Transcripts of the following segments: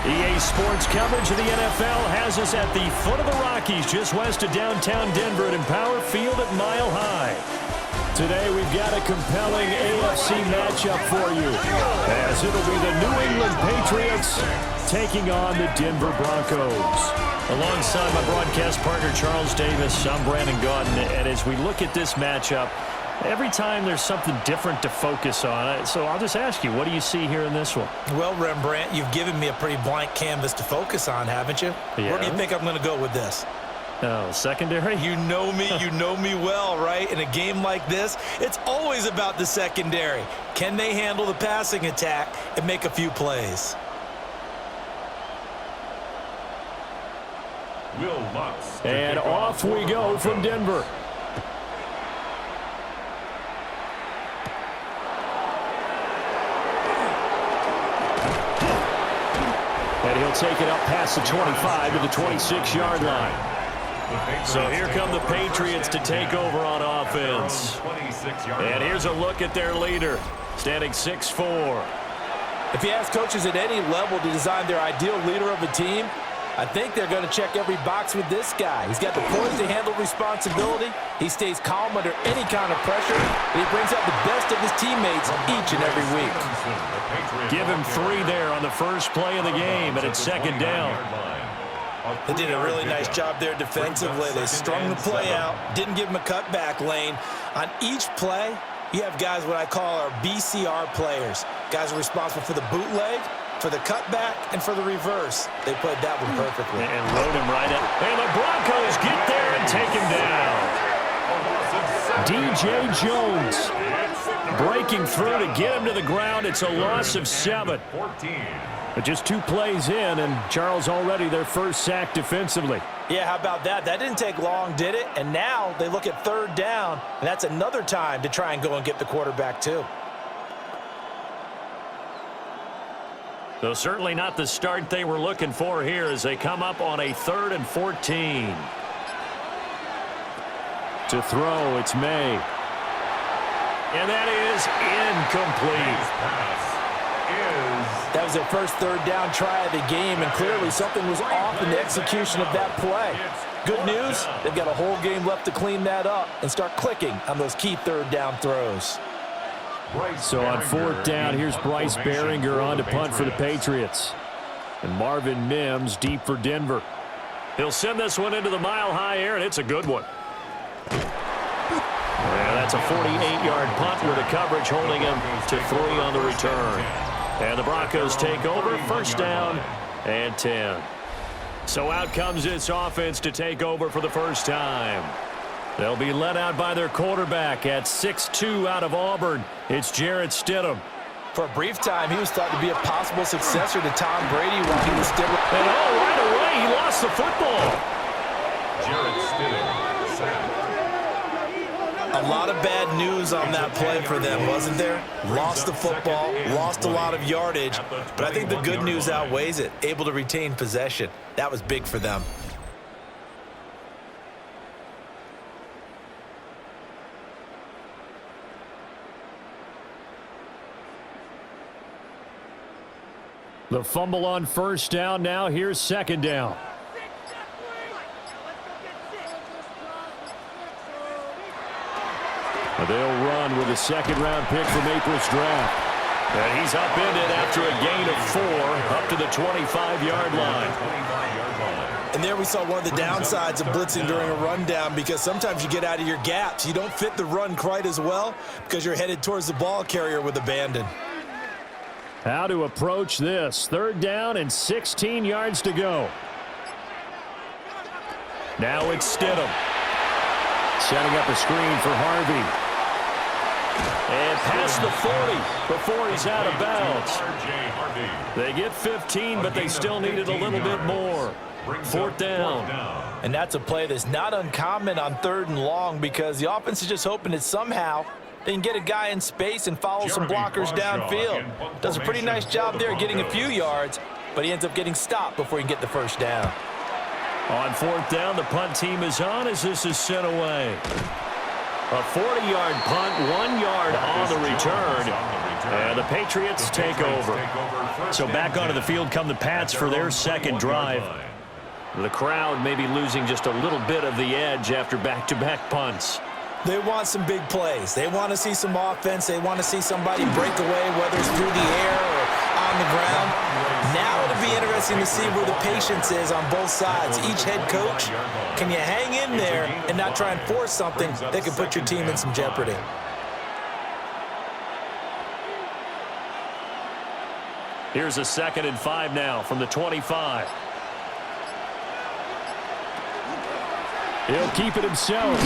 EA Sports coverage of the NFL has us at the foot of the Rockies, just west of downtown Denver at Empower Field at Mile High. Today we've got a compelling AFC matchup for you, as it'll be the New England Patriots taking on the Denver Broncos. Alongside my broadcast partner Charles Davis, I'm Brandon Gaudin, and as we look at this matchup, every time there's something different to focus on. So I'll just ask you, what do you see here in this one? Well, Rembrandt, you've given me a pretty blank canvas to focus on, haven't you? Yeah. Where do you think I'm going to go with this? Oh, secondary? You know me well, right? In a game like this, it's always about the secondary. Can they handle the passing attack and make a few plays? And off we go from Denver. And he'll take it up past the 25 to the 26-yard line. So here come the Patriots to take over on offense. And here's a look at their leader, standing 6'4". If you ask coaches at any level to design their ideal leader of a team, I think they're going to check every box with this guy. He's got the poise to handle responsibility. He stays calm under any kind of pressure. And he brings out the best of his teammates each and every week. Give him 3 there on the first play of the game, and it's second down. They did a really nice job there defensively. They strung the play out, didn't give him a cutback lane. On each play, you have guys what I call our BCR players. Guys are responsible for the bootleg, for the cutback, and for the reverse. They played that one perfectly. And rode him right at. And the Broncos get there and take him down. DJ Jones breaking through to get him to the ground. It's a loss of 7. But just 2 plays in, and Charles already their first sack defensively. Yeah, how about that? That didn't take long, did it? And now they look at 3rd down, and that's another time to try and go and get the quarterback too. So certainly not the start they were looking for here as they come up on a 3rd and 14. To throw, it's May. And that is incomplete. That was their first 3rd down try of the game, and clearly something was off in the execution of that play. Good news, they've got a whole game left to clean that up and start clicking on those key 3rd down throws. So on 4th down, here's Bryce Behringer on to punt for the Patriots. And Marvin Mims deep for Denver. He'll send this one into the mile-high air, and it's a good one. Yeah, that's a 48-yard punt with a coverage holding him to 3 on the return. And the Broncos take over, 1st down and 10. So out comes this offense to take over for the first time. They'll be led out by their quarterback at 6'2" out of Auburn. It's Jarrett Stidham. For a brief time, he was thought to be a possible successor to Tom Brady while he was still... And right away, he lost the football. Jarrett Stidham, sack. A lot of bad news on that play for them, wasn't there? Lost the football, lost a lot of yardage, but I think the good news outweighs it. Able to retain possession. That was big for them. The fumble on 1st down. Now here's 2nd down. They'll run with a 2nd-round pick from April's draft. And he's upended after a gain of 4 up to the 25-yard line. And there we saw one of the downsides of blitzing during a rundown, because sometimes you get out of your gaps. You don't fit the run quite as well because you're headed towards the ball carrier with abandon. How to approach this. 3rd down and 16 yards to go. Now it's Stidham. Setting up a screen for Harvey. And past the 40 before he's out of bounds. They get 15, but they still needed a little bit more. 4th down. And that's a play that's not uncommon on 3rd and long, because the offense is just hoping that somehow they can get a guy in space and follow some blockers downfield. Does a pretty nice job there getting a few yards, but he ends up getting stopped before he can get the 1st down. On 4th down, the punt team is on as this is sent away. A 40-yard punt, 1 yard on the return. And the Patriots take over. So back onto the field come the Pats for their second drive. The crowd may be losing just a little bit of the edge after back-to-back punts. They want some big plays. They want to see some offense. They want to see somebody break away, whether it's through the air or on the ground. Now it'll be interesting to see where the patience is on both sides. Each head coach, can you hang in there and not try and force something that could put your team in some jeopardy? Here's a 2nd and 5 now from the 25. He'll keep it himself.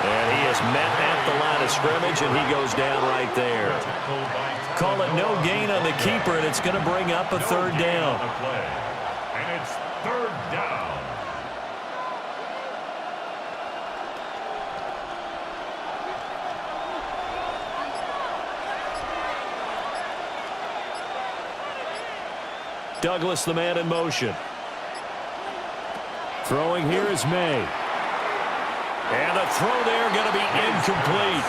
And he is met at the line of scrimmage, and he goes down right there. Call it no gain on the keeper, and it's going to bring up a 3rd down. And it's 3rd down. Douglas, the man in motion. Throwing here is May. And the throw there going to be incomplete.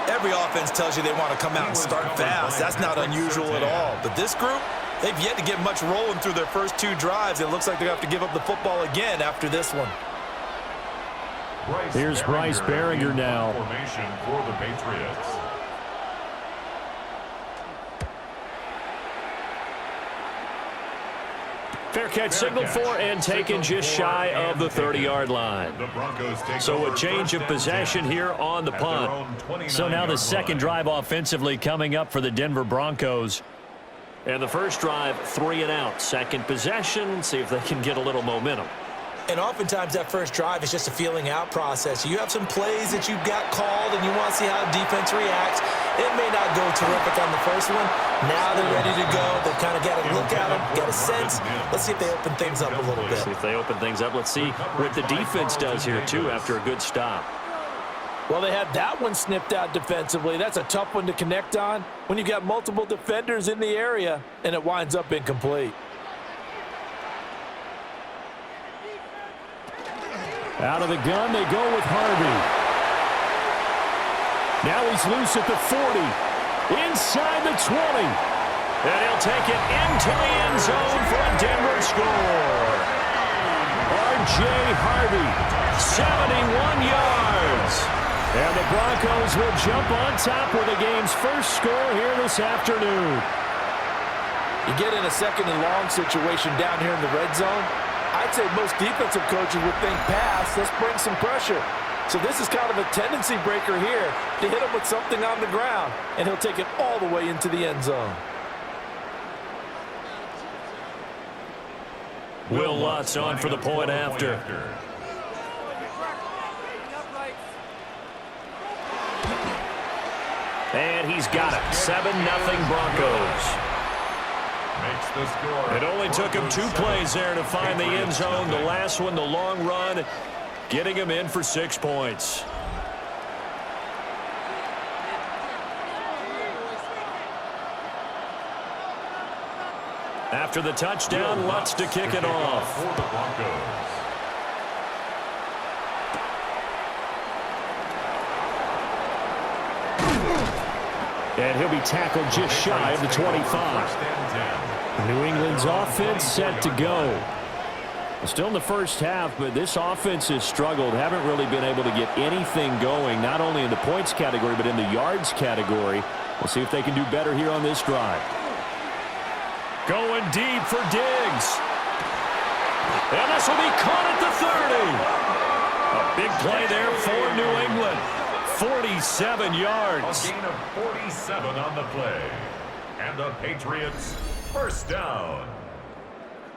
Every offense tells you they want to come out and start fast. That's not unusual at all. But this group, they've yet to get much rolling through their first 2 drives. It looks like they're going to have to give up the football again after this one. Here's Bryce Behringer now. Formation for the Patriots. Fair catch signaled for and taken just shy of the 30-yard line. So a change of possession here on the punt. So now the second drive offensively coming up for the Denver Broncos. And the first drive, 3 and out. Second possession, see if they can get a little momentum. And oftentimes that first drive is just a feeling out process. You have some plays that you've got called and you want to see how defense reacts. It may not go terrific on the first one. Now they're ready to go. They've kind of got a look at them, got a sense. Let's see if they open things up a little bit. See if they open things up. Let's see what the defense does here, too, after a good stop. Well, they had that one snipped out defensively. That's a tough one to connect on when you got multiple defenders in the area and it winds up incomplete. Out of the gun, they go with Harvey. Now he's loose at the 40. Inside the 20. And he'll take it into the end zone for a Denver score. R.J. Harvey, 71 yards. And the Broncos will jump on top with the game's first score here this afternoon. You get in a 2nd and long situation down here in the red zone, I'd say most defensive coaches would think pass, let's bring some pressure. So this is kind of a tendency breaker here to hit him with something on the ground, and he'll take it all the way into the end zone. Will Lutz on for the point after. And he's got it. 7-0 Broncos. It only took him 2 plays there to find the end zone. The last one, the long run, getting him in for 6 points. After the touchdown, Lutz to kick it off. For the Broncos. And he'll be tackled just shy of the 25. New England's offense set to go. Still in the first half, but this offense has struggled. Haven't really been able to get anything going, not only in the points category, but in the yards category. We'll see if they can do better here on this drive. Going deep for Diggs. And this will be caught at the 30. A big play there for New England. 47 yards. A gain of 47 on the play. And the Patriots first down.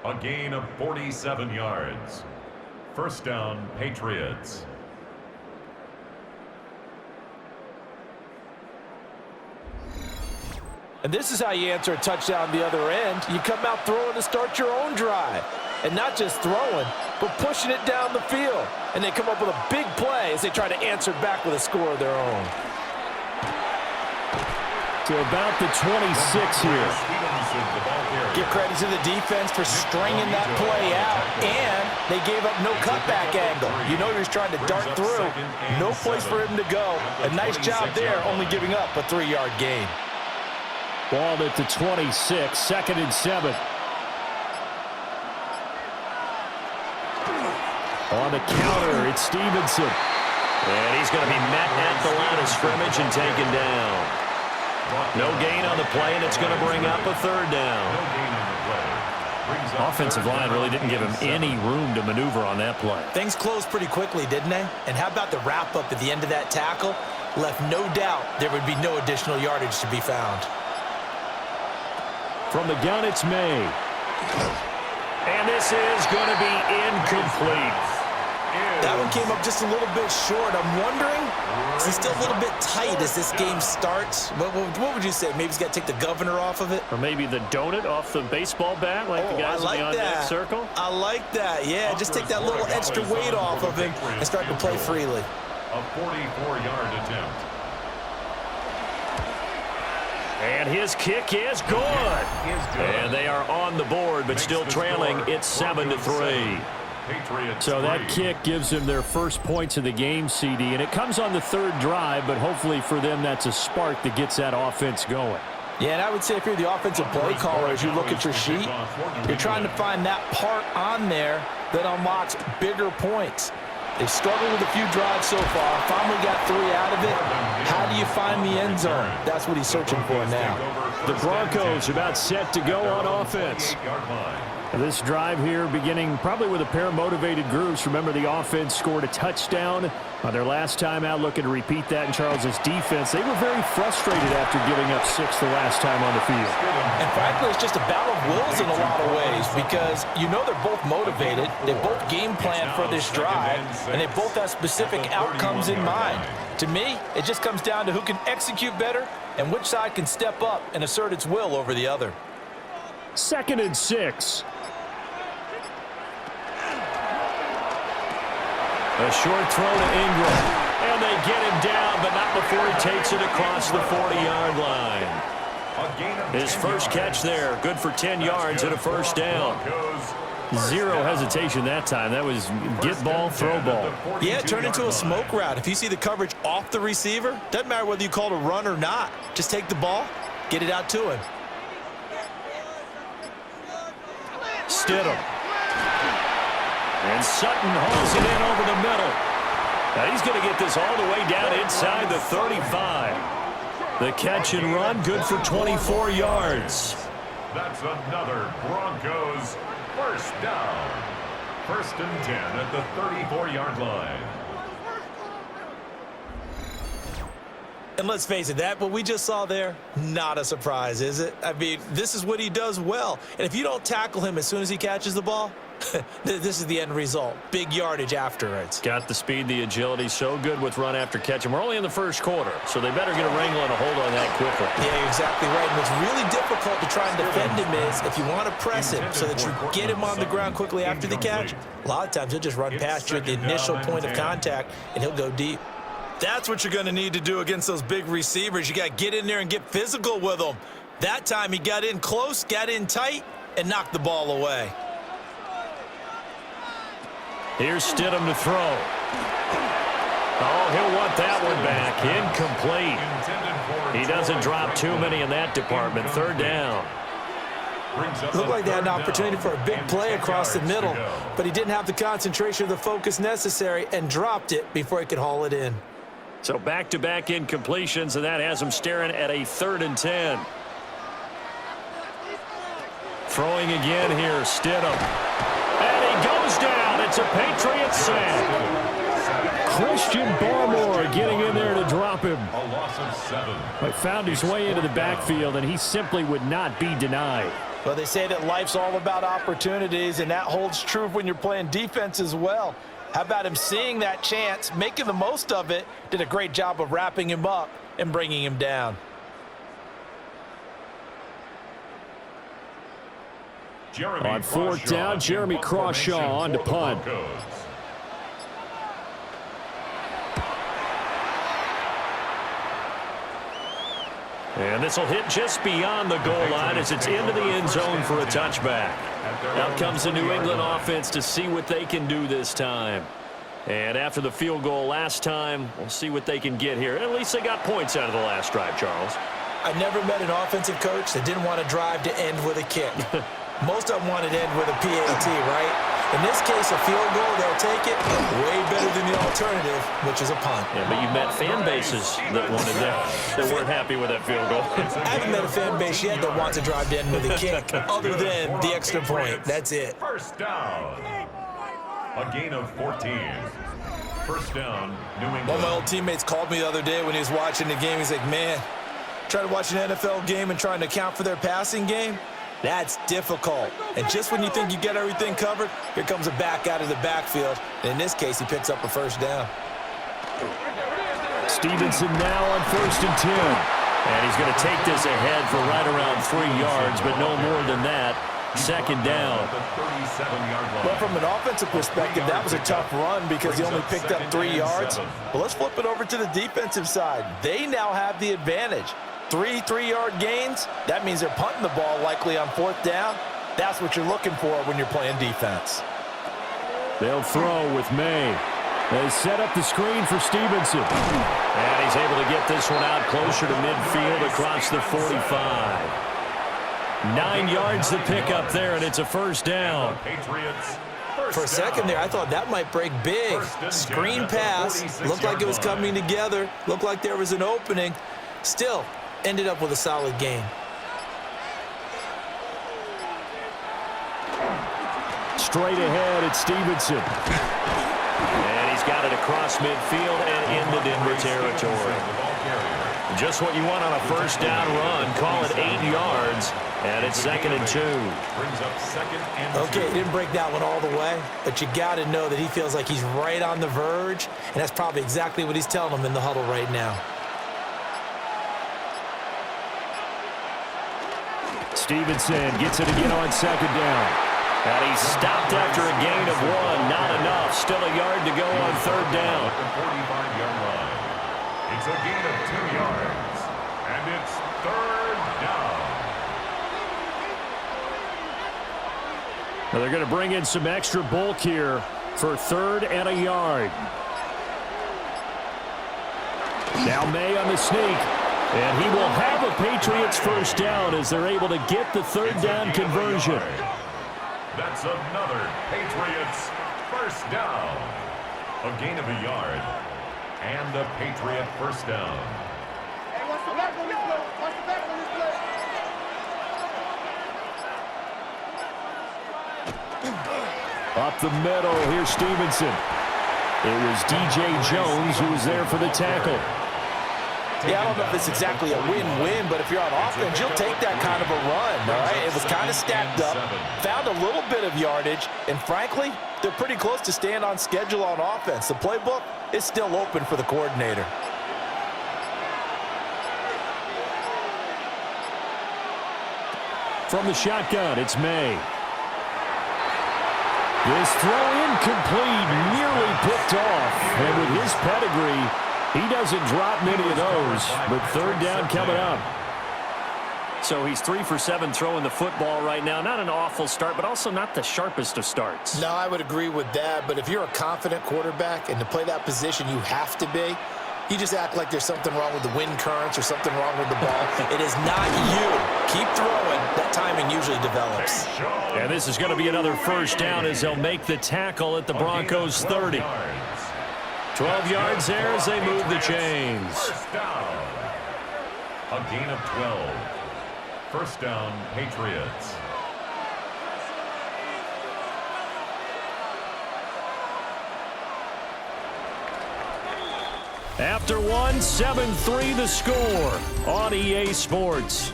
A gain of 47 yards. First down, Patriots. And this is how you answer a touchdown the other end. You come out throwing to start your own drive. And not just throwing, but pushing it down the field. And they come up with a big play as they try to answer back with a score of their own. to about the 26 here. Give credit to the defense for stringing that play out, and they gave up no cutback angle. You know he was trying to dart through. No place for him to go. A nice job there, only giving up a 3-yard gain. Ball at the 26, 2nd and 7. On the counter, it's Stevenson. And he's going to be met at the line of scrimmage and taken down. No gain on the play, and it's going to bring up a 3rd down. Offensive line really didn't give him any room to maneuver on that play. Things closed pretty quickly, didn't they? And how about the wrap-up at the end of that tackle? Left no doubt there would be no additional yardage to be found. From the gun, it's May. And this is going to be incomplete. That one came up just a little bit short. I'm wondering, is he still a little bit tight as this game starts? What would you say? Maybe he's got to take the governor off of it? Or maybe the donut off the baseball bat, like the guys in the on-deck circle? I like that. Yeah, just take that little extra weight off of him and start to play freely. A 44-yard attempt. And his kick is good. And they are on the board, but still trailing. It's 7-3. So that kick gives them their first points of the game, CD, and it comes on the 3rd drive, but hopefully for them that's a spark that gets that offense going. Yeah, and I would say if you're the offensive play caller, as you look at your sheet, you're trying to find that part on there that unlocks bigger points. They've struggled with a few drives so far, finally got 3 out of it. How do you find the end zone? That's what he's searching for now. The Broncos about set to go on offense. This drive here beginning probably with a pair of motivated groups. Remember, the offense scored a touchdown on their last time out, looking to repeat that in Charles's defense. They were very frustrated after giving up 6 the last time on the field. And frankly, it's just a battle of wills in a lot of ways because you know they're both motivated. They both game plan for this drive, and they both have specific outcomes in mind. To me, it just comes down to who can execute better and which side can step up and assert its will over the other. 2nd and 6. A short throw to Ingram, and they get him down, but not before he takes it across the 40-yard line. His first catch there, good for 10 yards and a 1st down. Zero hesitation that time. That was get ball, throw ball. Yeah, it turned into a smoke route. If you see the coverage off the receiver, doesn't matter whether you call it a run or not. Just take the ball, get it out to him. Stidham. And Sutton hauls it in over the middle. Now he's going to get this all the way down inside the 35. The catch and run, good for 24 yards. That's another Broncos first down. 1st and 10 at the 34-yard line. And let's face it, what we just saw there, not a surprise, is it? I mean, this is what he does well. And if you don't tackle him as soon as he catches the ball, this is the end result. Big yardage afterwards. Got the speed, the agility, so good with run after catch. And we're only in the 1st quarter, so they better get a wrangle and a hold on that quickly. Yeah, you're exactly right. And what's really difficult to try and defend him is if you want to press him so that you get him on the ground quickly after the catch, a lot of times he'll just run past you at the initial point of contact, and he'll go deep. That's what you're going to need to do against those big receivers. You got to get in there and get physical with them. That time he got in close, got in tight, and knocked the ball away. Here's Stidham to throw. Oh, he'll want that one back. Incomplete. He doesn't drop too many in that department. 3rd down. Looked like they had an opportunity for a big play across the middle, but he didn't have the concentration or the focus necessary and dropped it before he could haul it in. So back-to-back incompletions, and that has him staring at a 3rd and 10. Throwing again here, Stidham. And he goes down. It's a Patriots sack. Christian Barmore getting in there to drop him. A loss of 7. But found his way into the backfield, and he simply would not be denied. Well, they say that life's all about opportunities, and that holds true when you're playing defense as well. How about him seeing that chance, making the most of it, did a great job of wrapping him up and bringing him down. On 4th down, Jeremy Crawshaw on to punt. And this will hit just beyond the goal line as it's into the end zone for a touchback. Out comes the New England offense to see what they can do this time. And after the field goal last time, we'll see what they can get here. At least they got points out of the last drive, Charles. I never met an offensive coach that didn't want to drive to end with a kick. Most of them wanted to end with a PAT, right? In this case, a field goal, they'll take it. Way better than the alternative, which is a punt. Yeah, but you've met fan bases that wanted that weren't happy with that field goal. I haven't met a fan base yet that wants to drive to end with a kick, other than the extra point. That's it. First down. A gain of 14. First down, New England. One of my old teammates called me the other day when he was watching the game. He's like, man, trying to watch an NFL game and trying to account for their passing game, that's difficult. And just when you think you get everything covered, here comes a back out of the backfield. And in this case, he picks up a first down. Stevenson now on 1st and 10. And he's going to take this ahead for right around 3 yards, but no more than that. Second down. Well, from an offensive perspective, that was a tough run because he only picked up 3 yards. But let's flip it over to the defensive side. They now have the advantage. 3 3-yard gains, that means they're punting the ball likely on 4th down. That's what you're looking for when you're playing defense. They'll throw with May. They set up the screen for Stevenson. And he's able to get this one out closer to midfield across the 45. 9 yards to pick up there, and it's a first down. For a second there, I thought that might break big. Screen pass. Looked like it was coming together. Looked like there was an opening. Still, ended up with a solid gain. Straight ahead, it's Stevenson. And he's got it across midfield and into Denver territory. Just what you want on a first down run. Call it 8 yards. And it's 2nd and 2. Okay, he didn't break that one all the way, but you got to know that he feels like he's right on the verge, and that's probably exactly what he's telling them in the huddle right now. Stevenson gets it again on 2nd down. And he's stopped after a gain of 1. Not enough. Still a yard to go on 3rd down. It's a gain of 2 yards, and it's 3rd down. Now they're going to bring in some extra bulk here for 3rd and a yard. Now May on the sneak. And he will have a Patriots first down as they're able to get the 3rd down conversion. That's another Patriots first down. A gain of a yard. And a Patriot first down. Hey, watch the back on this play. Watch the back on this play. Up the middle, here's Stevenson. It was DJ Jones who was there for the tackle. Yeah, I don't know if it's exactly a win-win, but if you're on offense, you'll take that kind of a run, all right? It was kind of stacked up, found a little bit of yardage, and frankly, they're pretty close to staying on schedule on offense. The playbook is still open for the coordinator. From the shotgun, it's May. This throw incomplete, nearly picked off. And with his pedigree, he doesn't drop many of those. But 3rd down coming up. So he's 3 for 7 throwing the football right now. Not an awful start, but also not the sharpest of starts. No, I would agree with that. But if you're a confident quarterback and to play that position, you have to be. You just act like there's something wrong with the wind currents or something wrong with the ball. It is not you. Keep throwing. That timing usually develops. And this is going to be another first down as they'll make the tackle at the Broncos 30. 12 yards there as they move the chains. First down. A gain of 12. First down, Patriots. After one, 7-3 the score on EA Sports.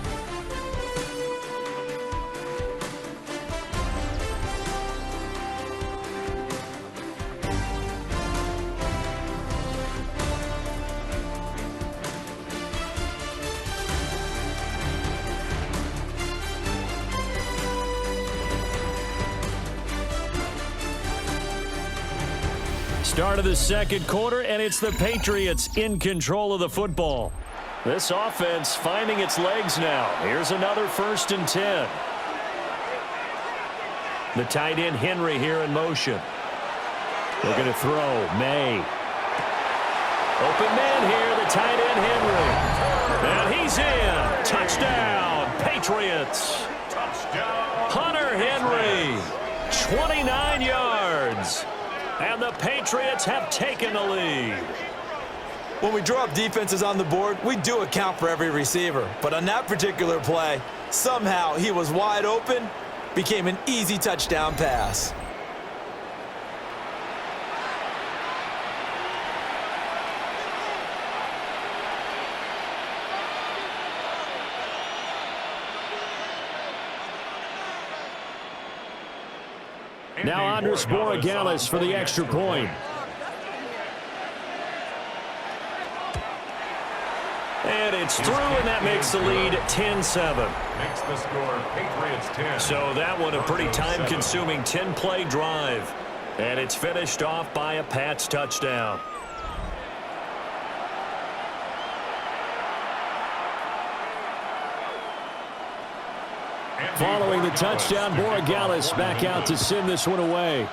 Start of the second quarter, and it's the Patriots in control of the football. This offense finding its legs now. Here's another 1st and 10. The tight end Henry here in motion. They're going to throw. May. Open man here, the tight end Henry. And he's in. Touchdown, Patriots. Touchdown. Hunter Henry, 29 yards. And the Patriots have taken the lead. When we draw up defenses on the board, we do account for every receiver. But on that particular play, somehow he was wide open, became an easy touchdown pass. Now Andres Borregales for the extra point. And it's through, and that makes the lead 10-7. Makes the score Patriots 10. So that one a pretty time-consuming 10-play drive. And it's finished off by a Pats touchdown. Following the touchdown, Borregales back out to send this one away.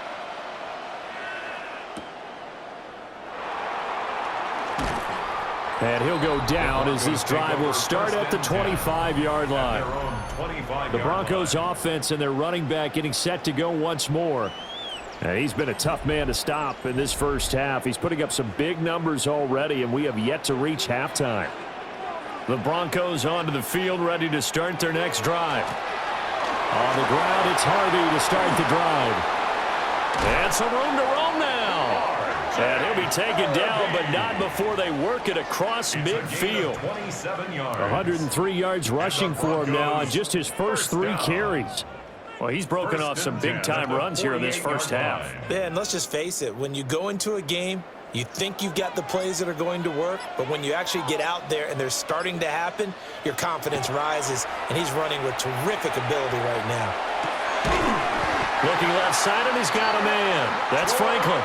And he'll go down as this drive will start at the 25-yard line. The Broncos offense and their running back getting set to go once more. And he's been a tough man to stop in this first half. He's putting up some big numbers already, and we have yet to reach halftime. The Broncos onto the field, ready to start their next drive. On the ground, it's Harvey to start the drive. And some room to roam now. And he'll be taken down, but not before they work it across midfield. 103 yards rushing for him now on just his first 3 carries. Well, he's broken off some big-time runs here in this first half. Yeah, and let's just face it. When you go into a game, you think you've got the plays that are going to work, but when you actually get out there and they're starting to happen, your confidence rises, and he's running with terrific ability right now. Looking left side, and he's got a man. That's Franklin.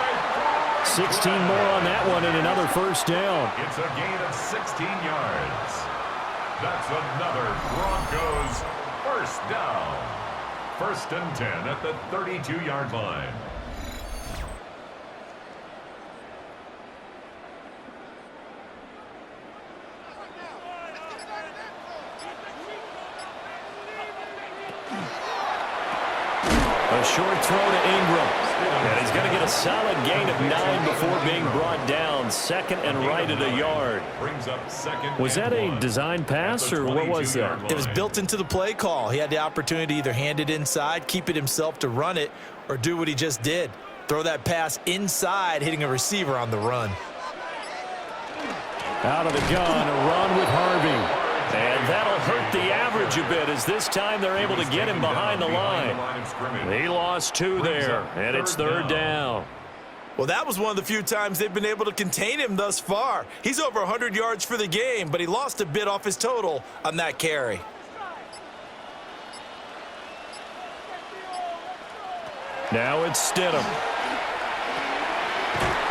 16 more on that one and another first down. It's a gain of 16 yards. That's another Broncos first down. 1st and 10 at the 32-yard line. A short throw to Ingram. And he's going to get a solid gain of 9 before being brought down. 2nd and right at a yard. Was that a design pass, or what was that? It was built into the play call. He had the opportunity to either hand it inside, keep it himself to run it, or do what he just did. Throw that pass inside, hitting a receiver on the run. Out of the gun, a run with Harvey. And that'll hurt the average a bit as this time they're able to get him behind the line. He lost 2 there, and it's 3rd down. Well, that was one of the few times they've been able to contain him thus far. He's over 100 yards for the game, but he lost a bit off his total on that carry. Now it's Stidham.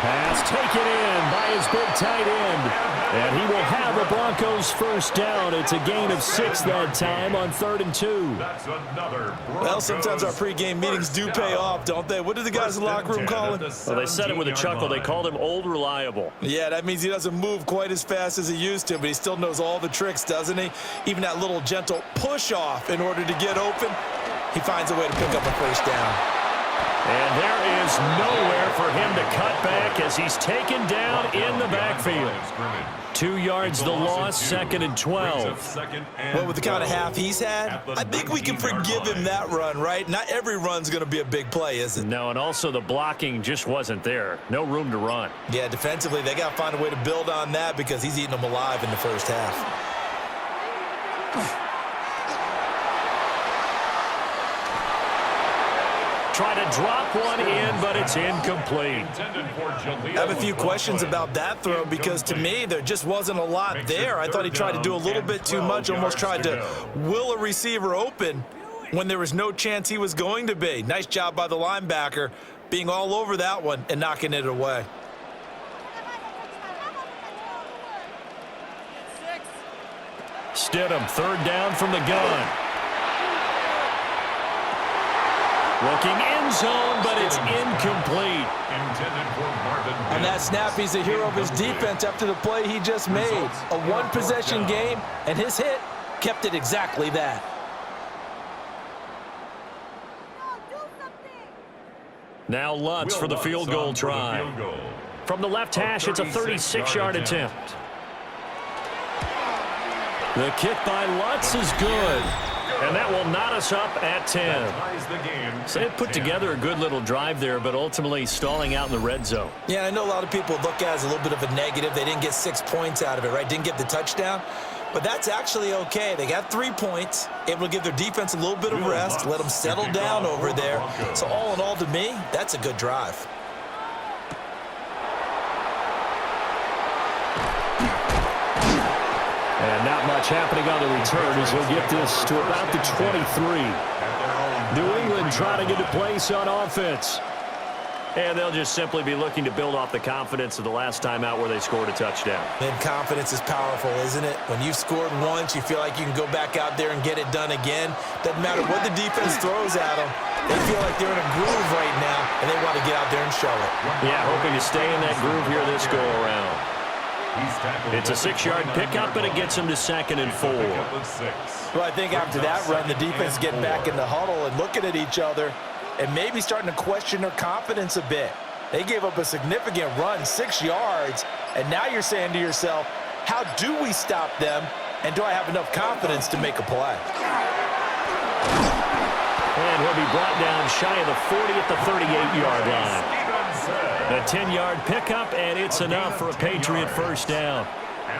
Pass taken in by his big tight end. And he will have the Broncos first down. It's a gain of 6 that time on 3rd and 2. Well, sometimes our pregame meetings do pay off, don't they? What did the guys in the locker room call him? Well, they said it with a chuckle. They called him Old Reliable. Yeah, that means he doesn't move quite as fast as he used to, but he still knows all the tricks, doesn't he? Even that little gentle push-off in order to get open, he finds a way to pick up a first down. And there is nowhere for him to cut back as he's taken down in the backfield. 2 yards the loss, 2nd and 12. Well, with the kind of half he's had, I think we can forgive him that run, right? Not every run's going to be a big play, is it? No, and also the blocking just wasn't there. No room to run. Yeah, defensively, they got to find a way to build on that because he's eating them alive in the first half. Try to drop one in, but it's incomplete. I have a few questions about that throw because to me there just wasn't a lot there. I thought he tried to do a little bit too much, almost tried to will a receiver open when there was no chance he was going to be. Nice job by the linebacker being all over that one and knocking it away. Stidham, third down from the gun. Looking end zone, but it's incomplete. On that snap, he's the hero of his defense after the play he just made. A one-possession game, and his hit kept it exactly that. Now Lutz for the field goal try. From the left hash, it's a 36-yard attempt. The kick by Lutz is good. And that will knot us up at 10. So they put together a good little drive there, but ultimately stalling out in the red zone. Yeah, I know a lot of people look at it as a little bit of a negative. They didn't get 6 points out of it, right? Didn't get the touchdown. But that's actually okay. They got 3 points, able to give their defense a little bit of rest, let them settle down over there. So all in all, to me, that's a good drive. And not much happening on the return as he'll get this to about the 23. New England trying to get a place on offense. And they'll just simply be looking to build off the confidence of the last time out where they scored a touchdown. And confidence is powerful, isn't it? When you've scored once, you feel like you can go back out there and get it done again. Doesn't matter what the defense throws at them. They feel like they're in a groove right now, and they want to get out there and show it. Yeah, hoping to stay in that groove here this go-around. It's a 6-yard pickup, and it gets him to 2nd and 4. Well, I think after that run, the defense getting back in the huddle and looking at each other and maybe starting to question their confidence a bit. They gave up a significant run, 6 yards, and now you're saying to yourself, how do we stop them, and do I have enough confidence to make a play? And he'll be brought down shy of the 40 at the 38-yard line. A 10-yard pickup, and it's enough for a Patriot first down.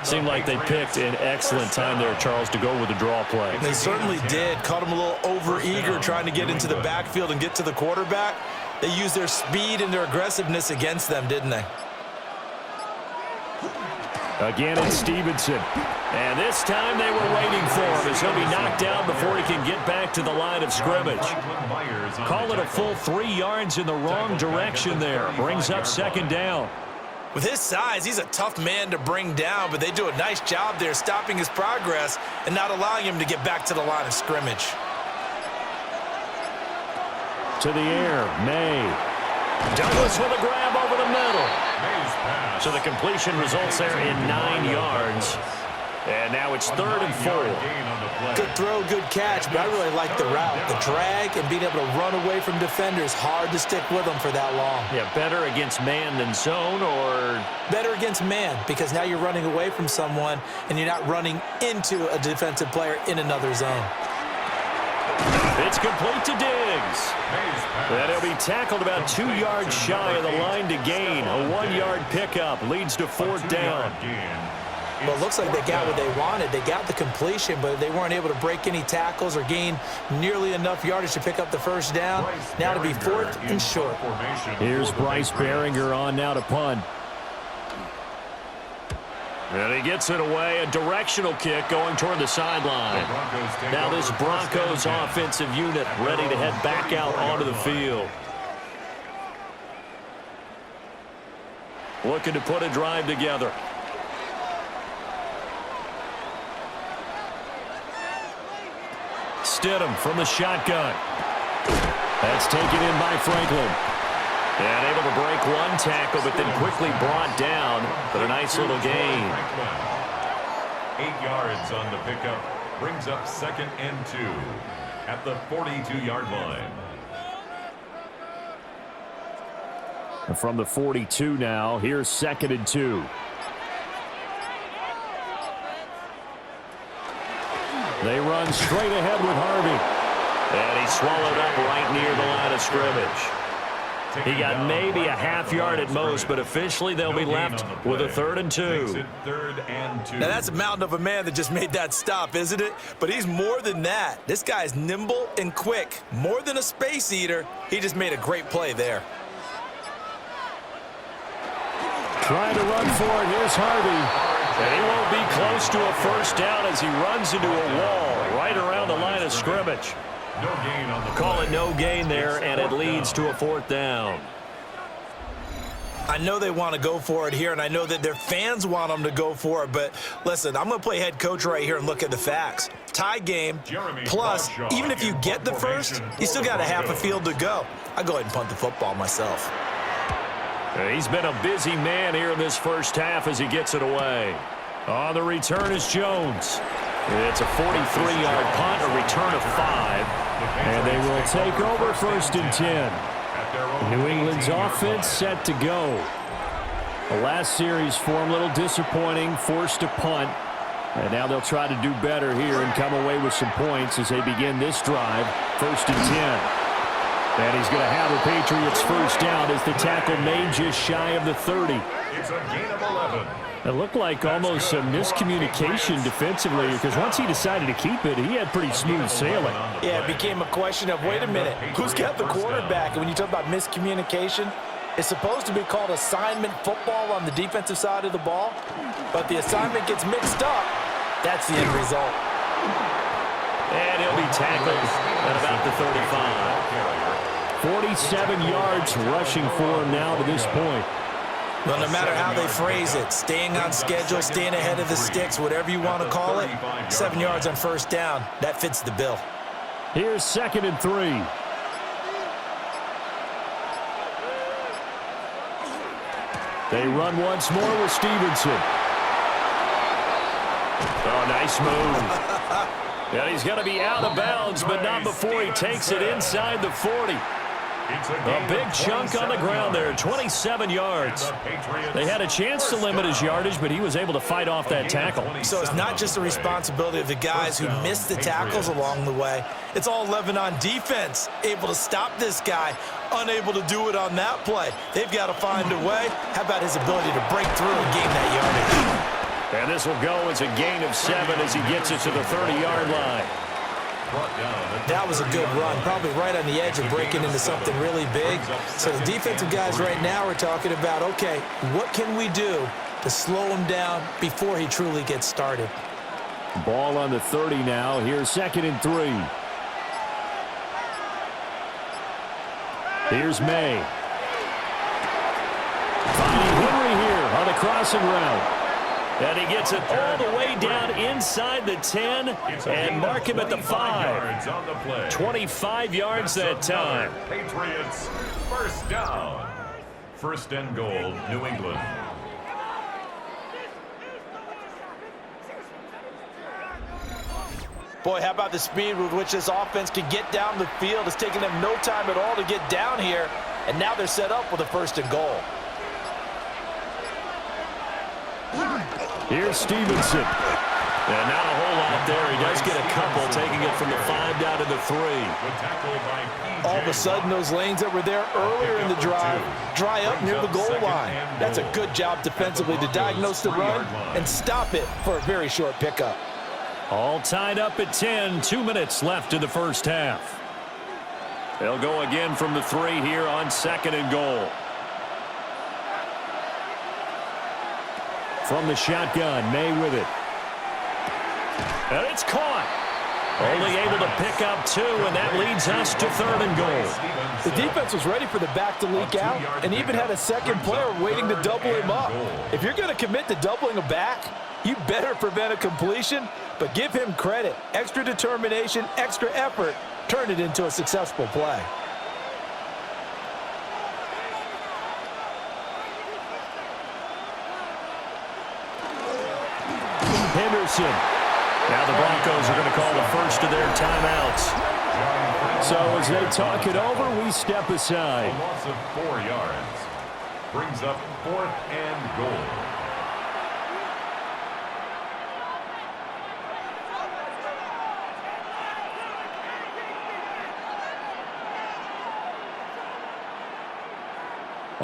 Seemed like they picked an excellent time there, Charles, to go with the draw play. They certainly did. Caught him a little over-eager trying to get into the backfield and get to the quarterback. They used their speed and their aggressiveness against them, didn't they? Again, it's Stevenson. And this time they were waiting for him as he'll be knocked down before he can get back to the line of scrimmage. Call it a full 3 yards in the wrong direction there. Brings up 2nd down. With his size, he's a tough man to bring down, but they do a nice job there stopping his progress and not allowing him to get back to the line of scrimmage. To the air, May. Douglas with a grab over the middle. So the completion results there in 9 yards. And now it's 3rd and 4. Good throw, good catch, but I really like the route. The drag and being able to run away from defenders. Hard to stick with them for that long. Yeah, better against man than zone, or? Better against man, because now you're running away from someone and you're not running into a defensive player in another zone. It's complete to Diggs. And he'll be tackled about 2 yards shy of the line to gain. A 1-yard pickup leads to 4th down. Well, it looks like they got what they wanted. They got the completion, but they weren't able to break any tackles or gain nearly enough yardage to pick up the first down. Now to be 4th and short. Here's Bryce Behringer on now to punt. And he gets it away. A directional kick going toward the sideline. Now this Broncos offensive unit ready to head back out onto the field. Looking to put a drive together. Stidham from the shotgun. That's taken in by Franklin. And able to break one tackle, but then quickly brought down. But a nice little gain. 8 yards on the pickup. Brings up 2nd and 2 at the 42-yard line. And from the 42 now, here's 2nd and 2. They run straight ahead with Harvey. And he's swallowed up right near the line of scrimmage. He got maybe a half yard at most, but officially they'll be left with a 3rd and 2. Now that's a mountain of a man that just made that stop, isn't it? But he's more than that. This guy's nimble and quick. More than a space eater. He just made a great play there. Trying to run for it. Here's Harvey. And he won't be close to a first down as he runs into a wall right around the line of scrimmage. No gain on the Call it no gain there, and it leads to a 4th down. I know they want to go for it here, and I know that their fans want them to go for it, but listen, I'm going to play head coach right here and look at the facts. Tie game, plus, even if you get the first, you still got a half a field to go. I'll go ahead and punt the football myself. He's been a busy man here in this first half as he gets it away. On the return is Jones. It's a 43-yard punt, a return of 5, and they will take over 1st and 10. New England's offense set to go. The last series for them, a little disappointing, forced to punt. And now they'll try to do better here and come away with some points as they begin this drive, 1st and 10. And he's going to have the Patriots first down as the tackle made just shy of the 30. It's a gain of 11. It looked like almost some miscommunication defensively because once he decided to keep it, he had pretty smooth sailing. Yeah, it became a question of, wait a minute, who's got the quarterback? And when you talk about miscommunication, it's supposed to be called assignment football on the defensive side of the ball, but the assignment gets mixed up. That's the end result. And he'll be tackled at about the 35. 47 yards rushing for him now to this point. Well, no matter how they phrase it, staying on schedule, staying ahead of the sticks, whatever you want to call it, 7 yards on first down, that fits the bill. Here's 2nd and 3. They run once more with Stevenson. Oh, nice move. And he's going to be out of bounds, but not before he takes it inside the 40. A big chunk on the ground there, 27 yards. They had a chance to limit his yardage, but he was able to fight off that tackle. So it's not just the responsibility of the guys who missed the tackles along the way. It's all 11 on defense, able to stop this guy, unable to do it on that play. They've got to find a way. How about his ability to break through and gain that yardage? And this will go as a gain of 7 as he gets it to the 30-yard line. That was a good run, probably right on the edge of breaking into something really big. So the defensive guys right now are talking about, okay, what can we do to slow him down before he truly gets started? Ball on the 30 now. Here's 2nd and 3. Here's May. Finding Henry here on the crossing route. And he gets it all the way down inside the 10 and mark him at the 5. 25 yards that time. Patriots first down. 1st and goal, New England. Boy, how about the speed with which this offense can get down the field? It's taking them no time at all to get down here, and now they're set up with a 1st and goal. Here's Stevenson. And not a whole lot there. He does get a couple, taking it from the 5 down to the 3. All of a sudden, those lanes that were there earlier in the drive dry up near the goal line. That's a good job defensively to diagnose the run and stop it for a very short pickup. All tied up at 10. 2 minutes left in the first half. They'll go again from the 3 here on 2nd and goal. From the shotgun, May with it. And it's caught. Only able to pick up 2, and that leads us to 3rd and goal. The defense was ready for the back to leak out and even had a second player waiting to double him up. If you're going to commit to doubling a back, you better prevent a completion, but give him credit. Extra determination, extra effort, turned it into a successful play. Henderson. Now the Broncos are going to call the first of their timeouts. So as they talk it over, we step aside. A loss of 4 yards brings up 4th and goal.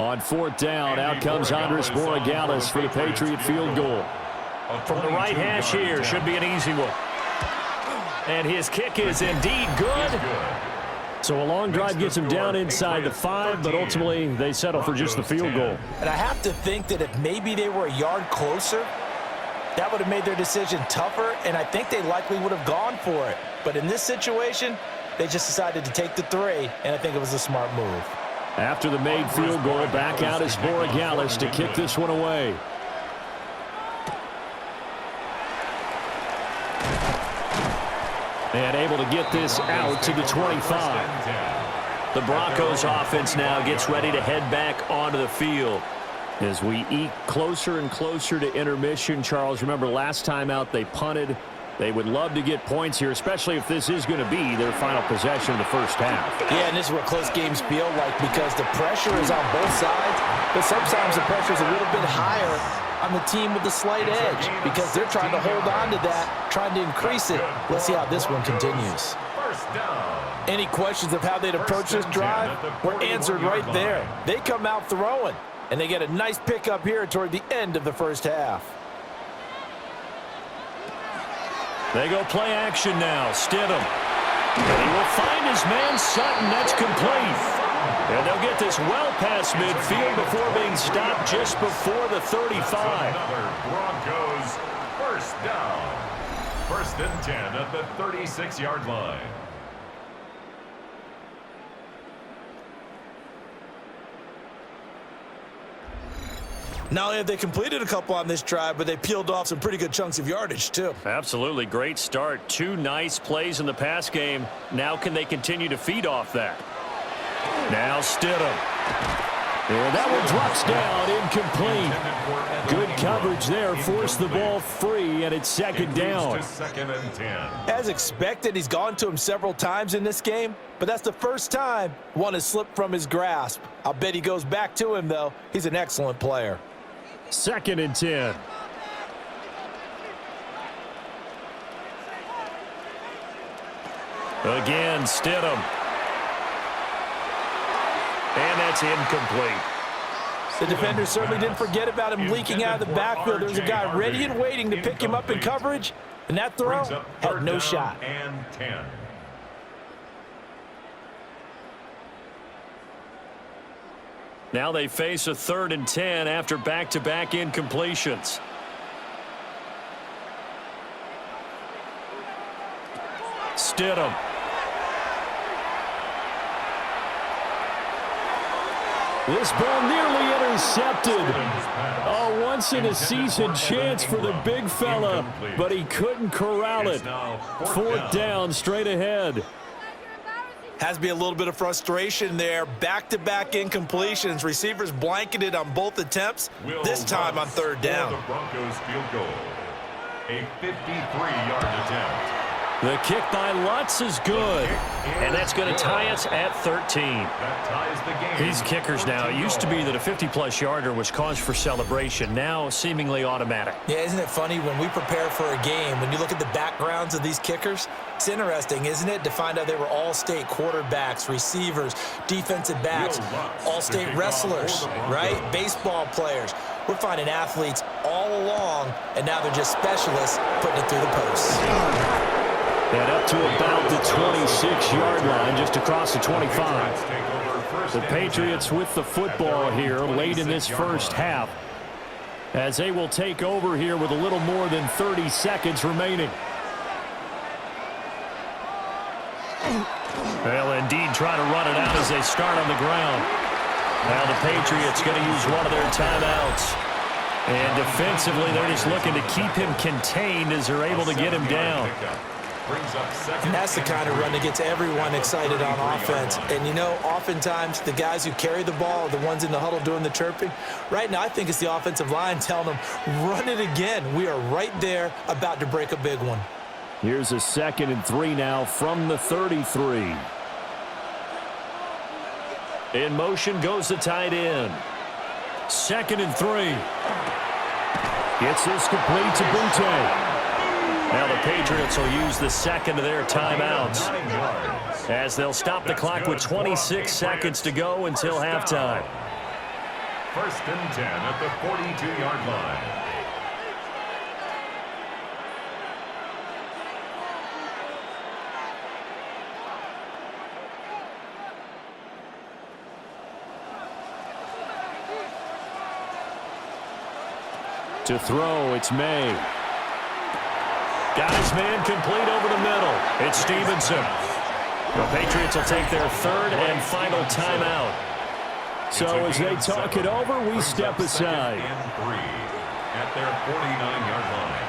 On 4th down, out comes Andres Borregales for the Patriot field goal. From the right hash here, should be an easy one. And his kick is indeed good. So a long drive gets him down inside the 5, but ultimately they settle for just the field goal. And I have to think that if maybe they were a yard closer, that would have made their decision tougher, and I think they likely would have gone for it. But in this situation, they just decided to take the 3, and I think it was a smart move. After the made field goal, back out is Borregales to kick this one away. And able to get this out to the 25. The Broncos offense now gets ready to head back onto the field. As we eke closer and closer to intermission, Charles, remember last time out they punted. They would love to get points here, especially if this is going to be their final possession of the first half. Yeah, and this is what close games feel like because the pressure is on both sides, but sometimes the pressure is a little bit higher on the team with the slight edge because they're trying to hold on to that, trying to increase it. Let's see how this one continues. Any questions of how they'd approach this drive were answered right there. They come out throwing, and they get a nice pickup here toward the end of the first half. They go play action now. Stidham. And he will find his man Sutton. That's complete. And they'll get this well past midfield before being stopped just before the 35. Another Broncos first down. 1st and 10 at the 36-yard line. Not only have they completed a couple on this drive, but they peeled off some pretty good chunks of yardage, too. Absolutely. Great start. 2 nice plays in the pass game. Now can they continue to feed off that? Now Stidham. And that one drops down, incomplete. Good coverage there. Forced the ball free, and it's 2nd down. 2nd and 10. As expected, he's gone to him several times in this game, but that's the first time one has slipped from his grasp. I'll bet he goes back to him, though. He's an excellent player. 2nd and 10. Again, Stidham. And that's incomplete. The defender certainly didn't forget about him leaking out of the backfield. There's a guy ready and waiting to pick him up in coverage, and that throw had no shot. And 10. Now they face a 3rd and 10 after back-to-back incompletions. Stidham. This ball nearly intercepted. A once-in-a-season chance for the big fella, but he couldn't corral it. 4th down, straight ahead. Has to be a little bit of frustration there. Back-to-back incompletions. Receivers blanketed on both attempts, this time on 3rd down. The Broncos field goal. A 53-yard attempt. The kick by Lutz is good, and that's going to tie us at 13. That ties the game. These kickers now, it used to be that a 50-plus yarder was cause for celebration, now seemingly automatic. Yeah, isn't it funny when we prepare for a game, when you look at the backgrounds of these kickers, it's interesting, isn't it, to find out they were all-state quarterbacks, receivers, defensive backs, all-state wrestlers, right? Baseball players. We're finding athletes all along, and now they're just specialists putting it through the posts. And up to about the 26-yard line, just across the 25. The Patriots with the football here late in this first half, as they will take over here with a little more than 30 seconds remaining. They'll indeed try to run it out as they start on the ground. Now the Patriots going to use one of their timeouts. And defensively, they're just looking to keep him contained as they're able to get him down. And that's the kind of run that gets everyone excited on offense. And, you know, oftentimes the guys who carry the ball are the ones in the huddle doing the chirping. Right now, I think it's the offensive line telling them, run it again. We are right there about to break a big one. Here's a 2nd and 3 now from the 33. In motion goes the tight end. 2nd and 3. Gets this complete to Butte. Now the Patriots will use the 2nd of their timeouts as they'll stop the clock with 26 seconds to go until halftime. 1st and 10 at the 42-yard line. To throw, it's May. Got his man complete over the middle. It's Stevenson. The Patriots will take their 3rd and final timeout. So as they talk it over, we step aside. And 3 at their 49-yard line.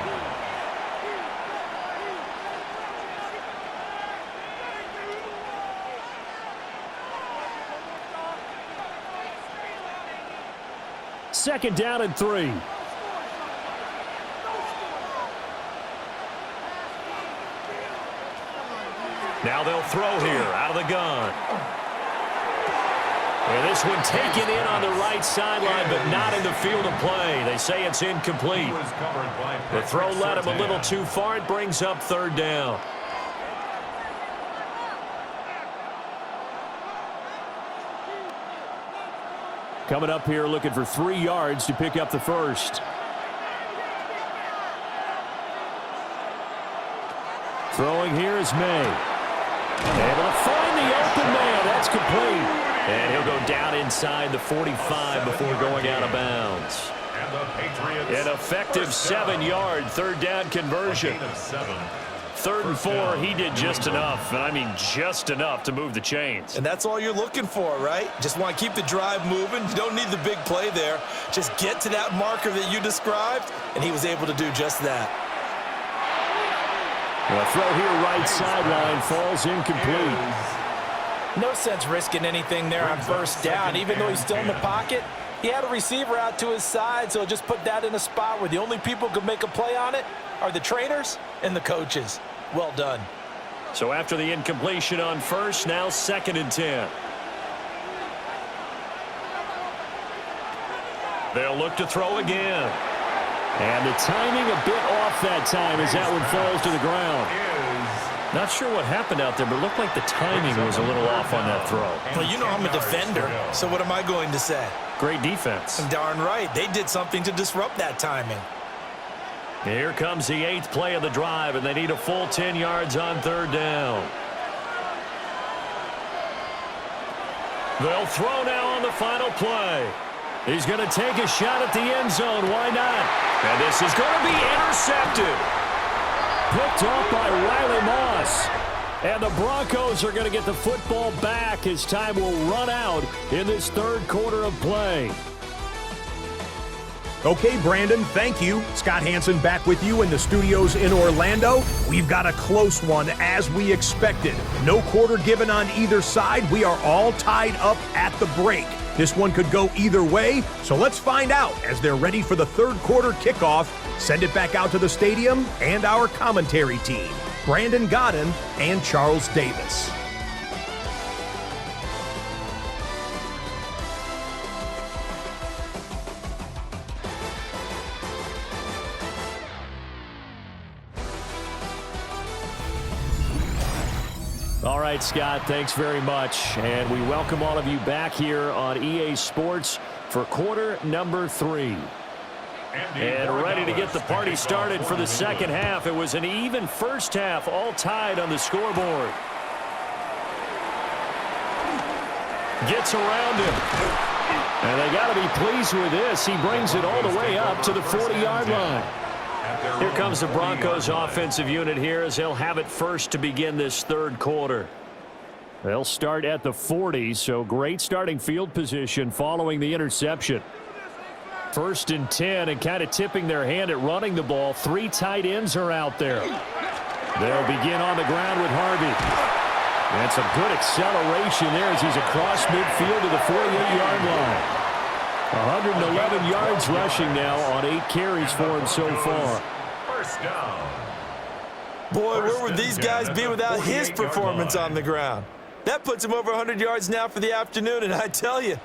Second down and 3. Now they'll throw here out of the gun. And this one taken in on the right sideline, but not in the field of play. They say it's incomplete. The throw led him a little too far. It brings up third down. Coming up here looking for 3 yards to pick up the first. Throwing here is May. Able to find the open man. That's complete. And he'll go down inside the 45 before going out of bounds. An effective 7-yard third down conversion. 3rd and 4, he did just enough, and I mean just enough to move the chains. And that's all you're looking for, right? Just want to keep the drive moving. You don't need the big play there. Just get to that marker that you described, and he was able to do just that. The throw here right sideline falls incomplete. No sense risking anything there on first down. Even though he's still in the pocket, he had a receiver out to his side, so just put that in a spot where the only people who can make a play on it are the trainers and the coaches. Well done. So after the incompletion on first, now 2nd and 10. They'll look to throw again. And the timing a bit off that time as that one falls to the ground. Not sure what happened out there, but it looked like the timing was a little off on that throw. Well, you know I'm a defender, so what am I going to say? Great defense. Darn right. They did something to disrupt that timing. Here comes the 8th play of the drive, and they need a full 10 yards on 3rd down. They'll throw now on the final play. He's going to take a shot at the end zone. Why not? And this is going to be intercepted. Picked off by Riley Moss. And the Broncos are going to get the football back as time will run out in this 3rd quarter of play. Okay, Brandon, thank you. Scott Hansen back with you in the studios in Orlando. We've got a close one, as we expected. No quarter given on either side. We are all tied up at the break. This one could go either way, so let's find out as they're ready for the 3rd quarter kickoff. Send it back out to the stadium and our commentary team, Brandon Godden and Charles Davis. All right, Scott, thanks very much. And we welcome all of you back here on EA Sports for quarter number 3. And ready to get the party started for the second half. It was an even first half, all tied on the scoreboard. Gets around him. And they got to be pleased with this. He brings it all the way up to the 40-yard line. Here comes the Broncos offensive unit here as they'll have it first to begin this 3rd quarter. They'll start at the 40, so great starting field position following the interception. 1st and 10, and kind of tipping their hand at running the ball. 3 tight ends are out there. They'll begin on the ground with Harvey. And some good acceleration there as he's across midfield to the 48-yard line. 111 yards rushing now on 8 carries for him so far. First down. Boy, where would these guys be without his performance on the ground? That puts him over 100 yards now for the afternoon, and I tell you,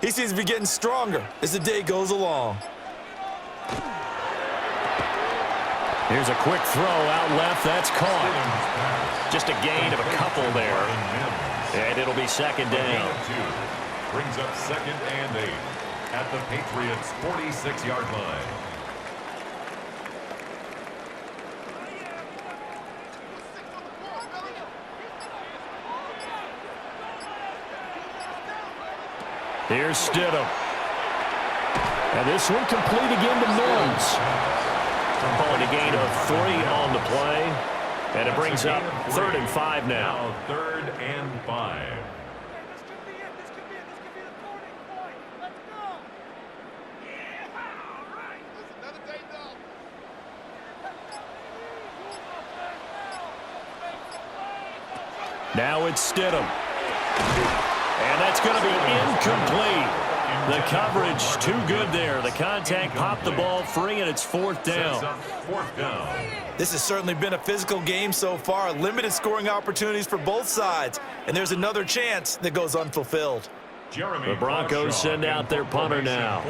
he seems to be getting stronger as the day goes along. Here's a quick throw out left. That's caught. Just a gain of a couple there. And it'll be 2nd down. Brings up 2nd and 8 at the Patriots' 46-yard line. Here's Stidham. And this one complete again to Mills. Calling a gain of 3 on the play. And it brings up 3rd and 5 now. 3rd and 5. Now it's Stidham. And that's going to be incomplete. The coverage too good there. The contact popped the ball free, and it's fourth down. This has certainly been a physical game so far. Limited scoring opportunities for both sides. And there's another chance that goes unfulfilled. The Broncos send out their punter now,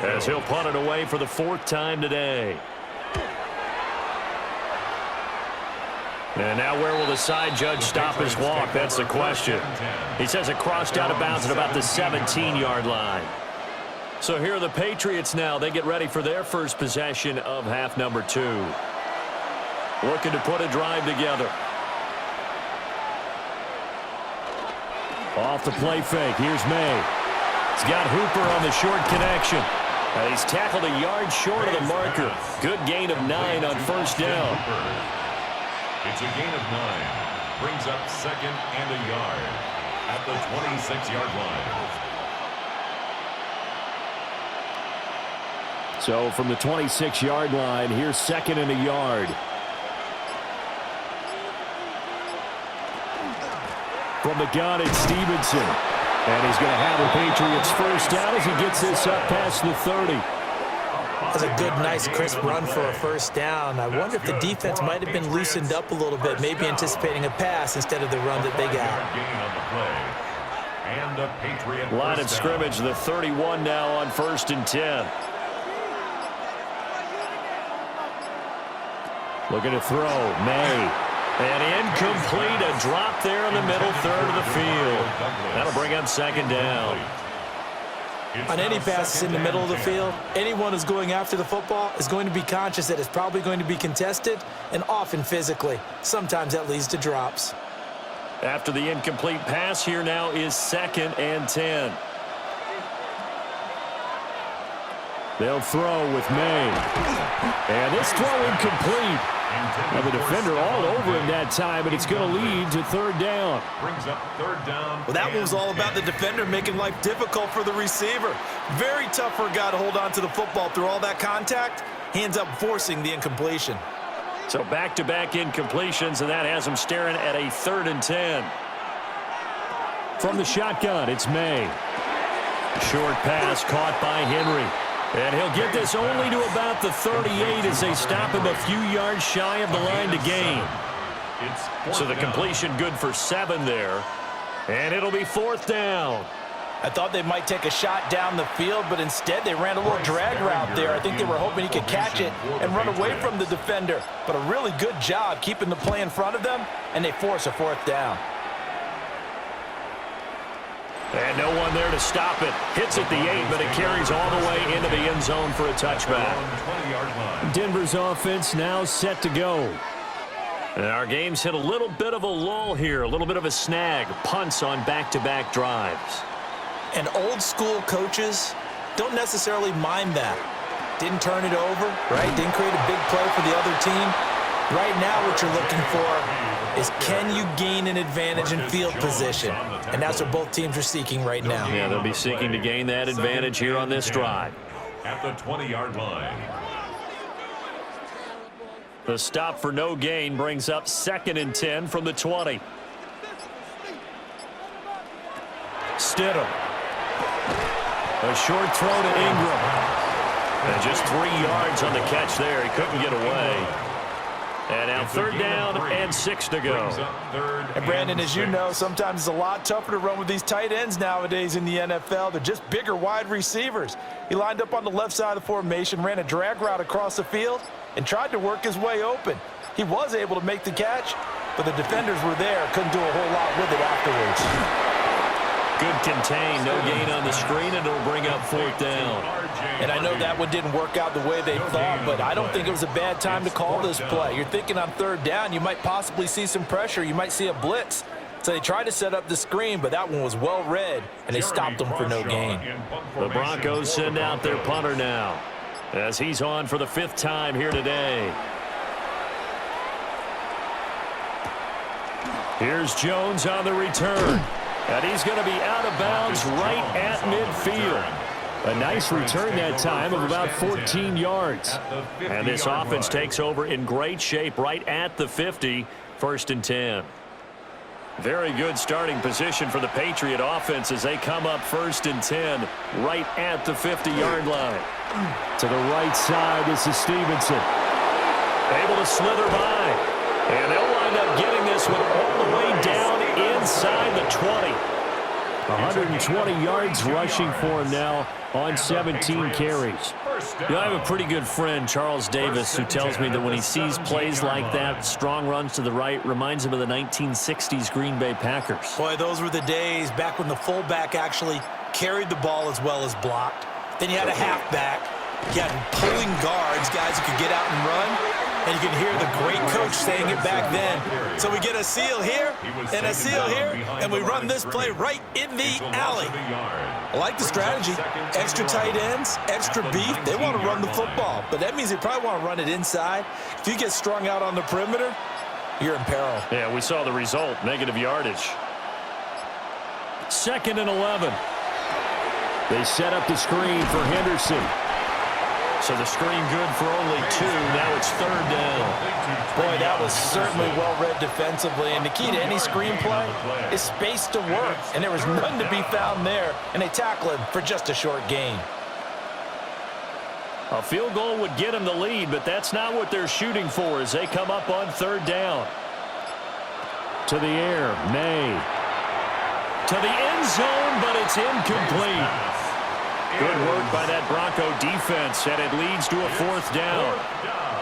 as he'll punt it away for the fourth time today. And now where will the side judge stop his walk? That's the question. He says it crossed out of bounds at about the 17-yard line. So here are the Patriots now. They get ready for their first possession of half number 2. Looking to put a drive together. Off the play fake. Here's May. He's got Hooper on the short connection. And he's tackled a yard short of the marker. Good gain of 9 on first down. It's a gain of 9. Brings up second and a yard at the 26-yard line. So from the 26-yard line, here's second and a yard. From the gun, it's Stevenson. And he's going to have the Patriots first down as he gets this up past the 30. That's a good, nice, crisp run for a first down. I wonder if the defense might have been loosened up a little bit, maybe anticipating a pass instead of the run that they got. Line of scrimmage, the 31 now on 1st and 10. Looking to throw, May. And incomplete, a drop there in the middle third of the field. That'll bring up second down. On any passes in the middle of the field, anyone who's going after the football is going to be conscious that it's probably going to be contested and often physically. Sometimes that leads to drops. After the incomplete pass, here now is 2nd and 10. They'll throw with May. And this throw incomplete. And the defender all over him that time, but it's going to lead to 3rd down. Brings up 3rd down. Well, that one was all about the defender making life difficult for the receiver. Very tough for a guy to hold on to the football through all that contact. Hands up forcing the incompletion. So back-to-back incompletions, and that has him staring at a 3rd and 10. From the shotgun, it's May. Short pass caught by Henry. And he'll get this only to about the 38 as they stop him a few yards shy of the line to gain. So the completion good for 7 there. And it'll be 4th down. I thought they might take a shot down the field, but instead they ran a little drag route there. I think they were hoping he could catch it and run away from the defender. But a really good job keeping the play in front of them, and they force a 4th down. And no one there to stop it. Hits at the 8, but it carries all the way into the end zone for a touchback. Denver's offense now set to go. And our game's hit a little bit of a lull here, a little bit of a snag. Punts on back-to-back drives. And old-school coaches don't necessarily mind that. Didn't turn it over, right? Didn't create a big play for the other team. Right now what you're looking for is can you gain an advantage in field position? And that's what both teams are seeking right now. Yeah, they'll be seeking to gain that advantage here on this drive. At the 20-yard line. The stop for no gain brings up 2nd and 10 from the 20. Stidham. A short throw to Ingram. And just 3 yards on the catch there. He couldn't get away. And now 3rd down and 6 to go. And Brandon, as you know, sometimes it's a lot tougher to run with these tight ends nowadays in the NFL. They're just bigger wide receivers. He lined up on the left side of the formation, ran a drag route across the field, and tried to work his way open. He was able to make the catch, but the defenders were there, couldn't do a whole lot with it afterwards. Good contain, no gain on the screen, and it'll bring up 4th down. And I know that one didn't work out the way they thought, but I don't think it was a bad time to call this play. You're thinking on 3rd down, you might possibly see some pressure. You might see a blitz. So they tried to set up the screen, but that one was well read, and they stopped them for no gain. The Broncos send out their punter now, as he's on for the 5th time here today. Here's Jones on the return. And he's going to be out of bounds right at midfield. A nice return that time of about 14 yards. And this offense takes over in great shape right at the 50. 1st and 10. Very good starting position for the Patriot offense as they come up 1st and 10 right at the 50-yard line. To the right side, this is Stevenson. Able to slither by. And they'll wind up getting this one all the way down inside the 20. 120 yards rushing for him now on 17 carries. You know, I have a pretty good friend, Charles Davis, who tells me that when he sees plays like that, strong runs to the right, reminds him of the 1960s Green Bay Packers. Boy, those were the days back when the fullback actually carried the ball as well as blocked. Then you had a halfback. You had pulling guards, guys who could get out and run. And you can hear the great coach saying it back then. So we get a seal here and a seal here, and we run this play right in the alley. I like the strategy. Extra tight ends, extra beef. They want to run the football, but that means they probably want to run it inside. If you get strung out on the perimeter, you're in peril. Yeah, we saw the result, negative yardage. 2nd and 11. They set up the screen for Henderson. So the screen good for only 2. Now it's 3rd down. Boy, that was certainly well-read defensively. And the key to any screen play is space to work. And there was none to be found there. And they tackle him for just a short gain. A field goal would get him the lead, but that's not what they're shooting for as they come up on 3rd down. To the air, May. To the end zone, but it's incomplete. Good work by that Bronco defense, and it leads to a 4th down.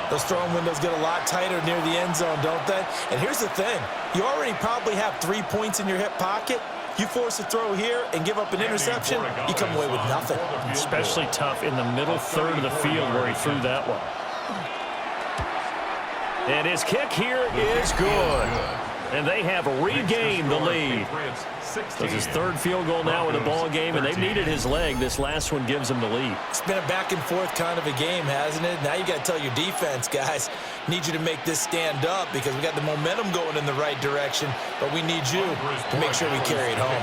Those throwing windows get a lot tighter near the end zone, don't they? And here's the thing. You already probably have 3 points in your hip pocket. You force a throw here and give up an interception, you come away with nothing. Especially tough in the middle third of the field where he threw that one. And his kick here is good. And they have regained the lead. So it's his 3rd field goal now in the ball game, and they've needed his leg. This last one gives him the lead. It's been a back-and-forth kind of a game, hasn't it? Now you got to tell your defense, guys, need you to make this stand up because we got the momentum going in the right direction, but we need you to make sure we carry it home.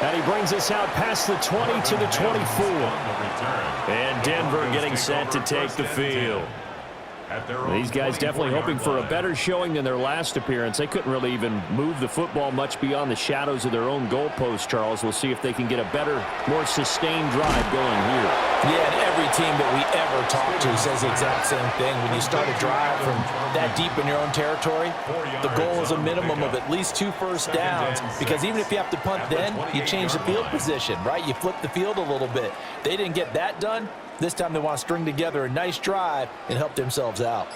And he brings us out past the 20 to the 24. And Denver getting set to take the field. These guys definitely hoping for a better showing than their last appearance. They couldn't really even move the football much beyond the shadows of their own goalpost, Charles. We'll see if they can get a better, more sustained drive going here. Yeah, and every team that we ever talk to says the exact same thing. When you start a drive from that deep in your own territory, the goal is a minimum of at least 2 first downs, because even if you have to punt then, you change the field position, right? You flip the field a little bit. They didn't get that done. This time they want to string together a nice drive and help themselves out.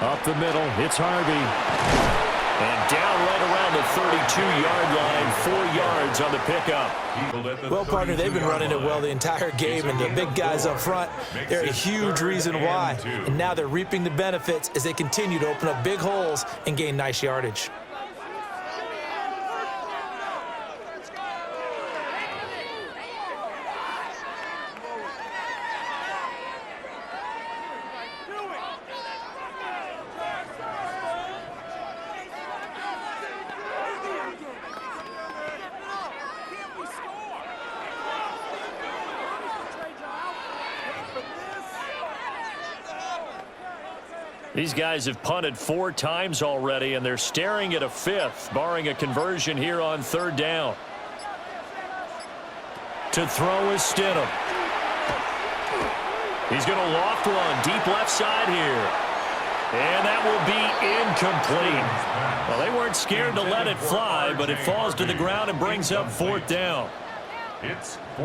Up the middle, it's Harvey. And down right around the 32-yard line, 4 yards on the pickup. Well, partner, they've been running it well the entire game, and the big guys up front, they're a huge reason why. And now they're reaping the benefits as they continue to open up big holes and gain nice yardage. These guys have punted 4 times already, and they're staring at a 5th, barring a conversion here on 3rd down. To throw is Stidham. He's going to loft one deep left side here. And that will be incomplete. Well, they weren't scared to let it fly, but it falls to the ground and brings up 4th down.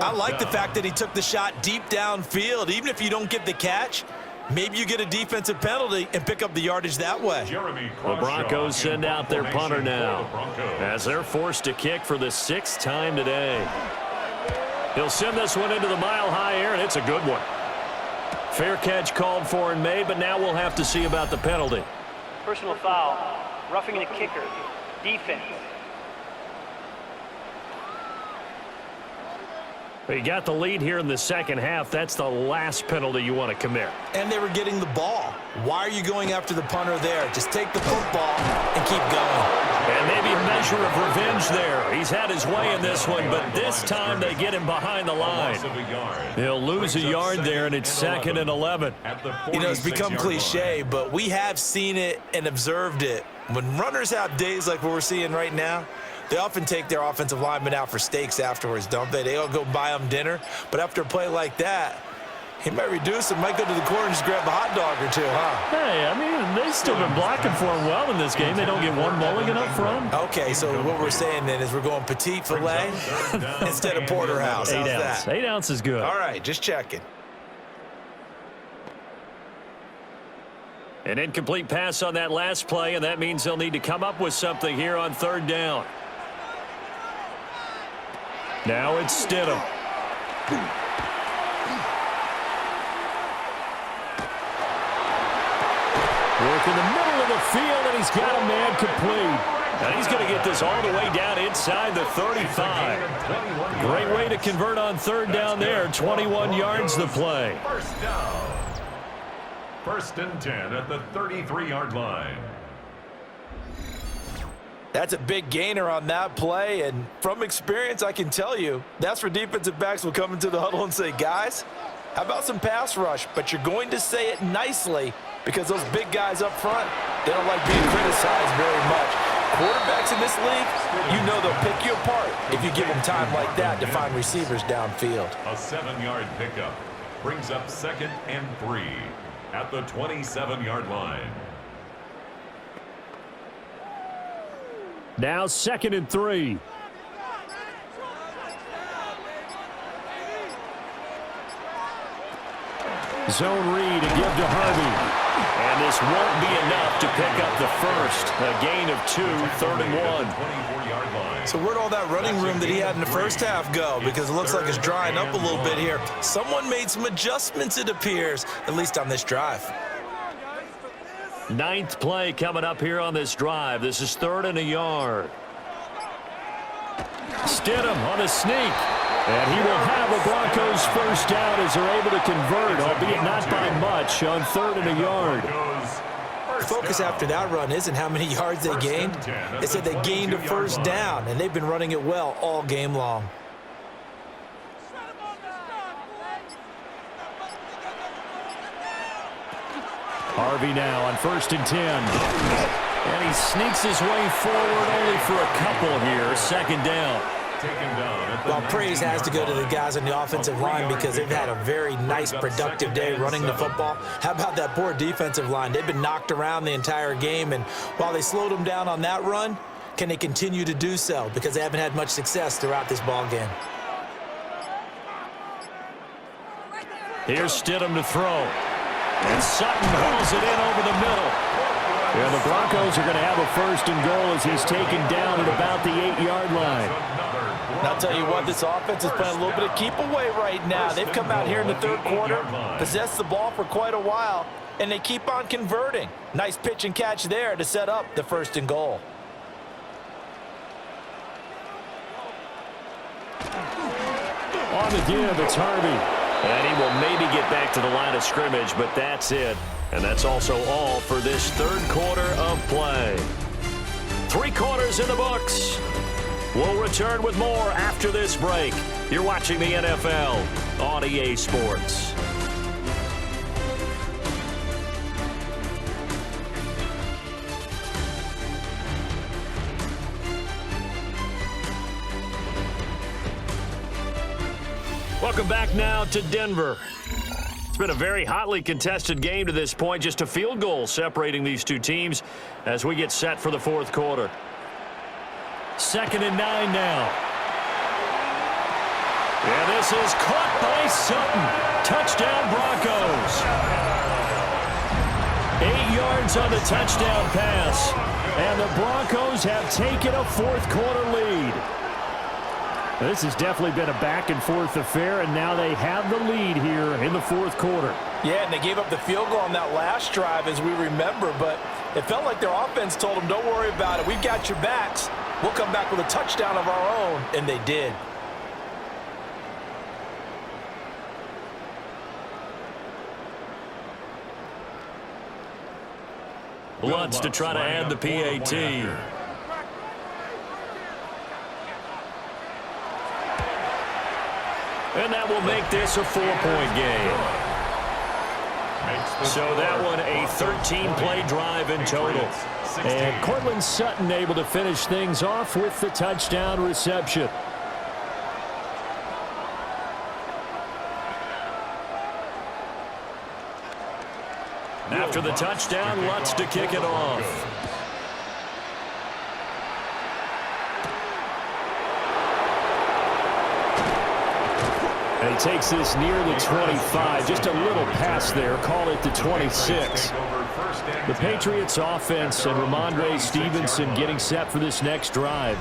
I like the fact that he took the shot deep downfield. Even if you don't get the catch, maybe you get a defensive penalty and pick up the yardage that way. The Broncos send out their punter now as they're forced to kick for the 6th time today. He'll send this one into the mile-high air, and it's a good one. Fair catch called for and made, but now we'll have to see about the penalty. Personal foul, roughing the kicker, defense. You got the lead here in the second half. That's the last penalty you want to commit. And they were getting the ball. Why are you going after the punter there? Just take the football and keep going. And maybe a measure of revenge there. He's had his way in this one, but this time they get him behind the line. He'll lose a yard there, and it's 2nd and 11. You know, it's become cliche, but we have seen it and observed it. When runners have days like what we're seeing right now, they often take their offensive linemen out for steaks afterwards, don't they? They all go buy them dinner. But after a play like that, he might reduce it, might go to the corner and just grab a hot dog or two, huh? Hey, I mean, they've still been blocking for him well in this game. They don't get one mulligan up front. Okay, so what we're saying then is we're going petite filet instead of porterhouse. How's that? 8 ounce is good. All right, just checking. An incomplete pass on that last play, and that means they'll need to come up with something here on 3rd down. Now it's Stidham. Work in the middle of the field, and he's got a man complete. And he's going to get this all the way down inside the 35. Great way to convert on 3rd down there. 21 yards the play. First down. 1st and 10 at the 33-yard line. That's a big gainer on that play, and from experience, I can tell you, that's where defensive backs will come into the huddle and say, guys, how about some pass rush? But you're going to say it nicely because those big guys up front, they don't like being criticized very much. Quarterbacks in this league, you know they'll pick you apart if you give them time like that to find receivers downfield. A 7-yard pickup brings up 2nd and 3 at the 27-yard line. Now 2nd and 3. Zone read to give to Harvey. And this won't be enough to pick up the first. A gain of 2, 3rd and 1. 24-yard line. So where'd all that running room that he had in the first half go? Because it looks like it's drying up a little bit here. Someone made some adjustments, it appears, at least on this drive. 9th play coming up here on this drive. This is 3rd and a yard. Stidham on a sneak. And he will have a Broncos first down as they're able to convert, albeit not by much, on 3rd and a yard. The focus after that run isn't how many yards they gained. They said they gained a first down, and they've been running it well all game long. Harvey now on 1st and 10. And he sneaks his way forward only for a couple here. 2nd down. Well, praise has to go to the guys on the offensive line because they've had a very nice, productive day running the football. How about that poor defensive line? They've been knocked around the entire game, and while they slowed them down on that run, can they continue to do so? Because they haven't had much success throughout this ball game. Here's Stidham to throw. And Sutton hauls it in over the middle. And the Broncos are going to have a 1st and goal as he's taken down at about the 8-yard line. And I'll tell you what, this offense is playing a little bit of keep away right now. They've come out here in the 3rd quarter, possessed the ball for quite a while, and they keep on converting. Nice pitch and catch there to set up the 1st and goal. On the give, it's Harvey. And he will maybe get back to the line of scrimmage, but that's it. And that's also all for this 3rd quarter of play. 3 quarters in the books. We'll return with more after this break. You're watching the NFL on EA Sports. Welcome back now to Denver. It's been a very hotly contested game to this point. Just a field goal separating these two teams as we get set for the 4th quarter. 2nd and 9 now. And this is caught by Sutton. Touchdown Broncos. 8 yards on the touchdown pass. And the Broncos have taken a 4th quarter lead. This has definitely been a back-and-forth affair, and now they have the lead here in the 4th quarter. Yeah, and they gave up the field goal on that last drive, as we remember, but it felt like their offense told them, don't worry about it. We've got your backs. We'll come back with a touchdown of our own, and they did. Lutz to try to add the PAT. And that will make this a 4-point game. So that one a 13-play drive in total. And Cortland Sutton able to finish things off with the touchdown reception. After the touchdown, Lutz to kick it off. And he takes this near the 25. Just a little pass there. Call it the 26. The Patriots offense and Ramondre Stevenson getting set for this next drive.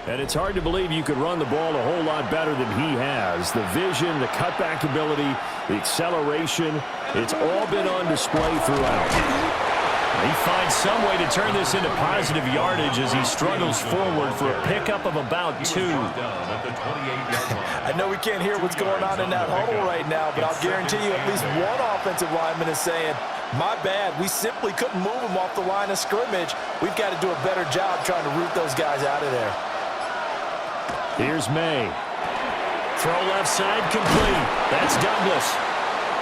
And it's hard to believe you could run the ball a whole lot better than he has. The vision, the cutback ability, the acceleration, it's all been on display throughout. He finds some way to turn this into positive yardage as he struggles forward for a pickup of about 2. I know we can't hear what's going on in that huddle right now, but I'll guarantee you at least one offensive lineman is saying, my bad, we simply couldn't move him off the line of scrimmage. We've got to do a better job trying to root those guys out of there. Here's May. Throw left side complete. That's Douglas.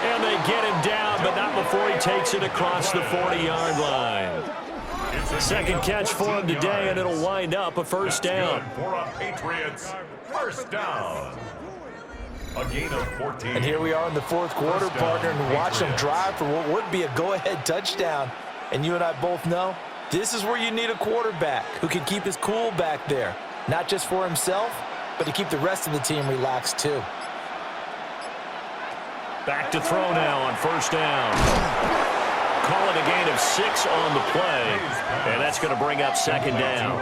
And they get him down, but not before he takes it across the 40-yard line. Second catch for him today, and it'll wind up a first down. For a Patriots first down. A gain of 14. And here we are in the fourth quarter, partner, and watch them drive for what would be a go-ahead touchdown. And you and I both know this is where you need a quarterback who can keep his cool back there, not just for himself, but to keep the rest of the team relaxed too. Back to throw now on first down. Call it a gain of 6 on the play, and that's going to bring up second down.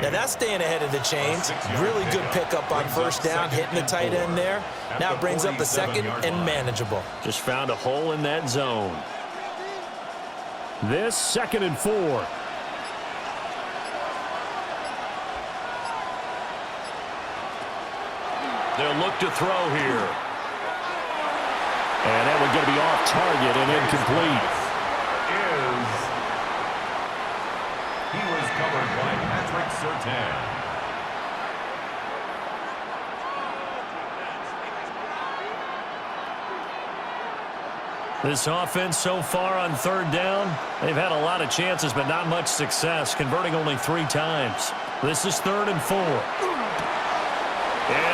Now that's staying ahead of the chains. Really good pickup on first down, hitting the tight end there. Now it brings up a second and manageable. Just found a hole in that zone. This 2nd and 4. They'll look to throw here. And that one's going to be off target and incomplete. He was covered by Patrick Surtain. This offense so far on third down, they've had a lot of chances, but not much success, converting only 3 times. This is 3rd and 4. And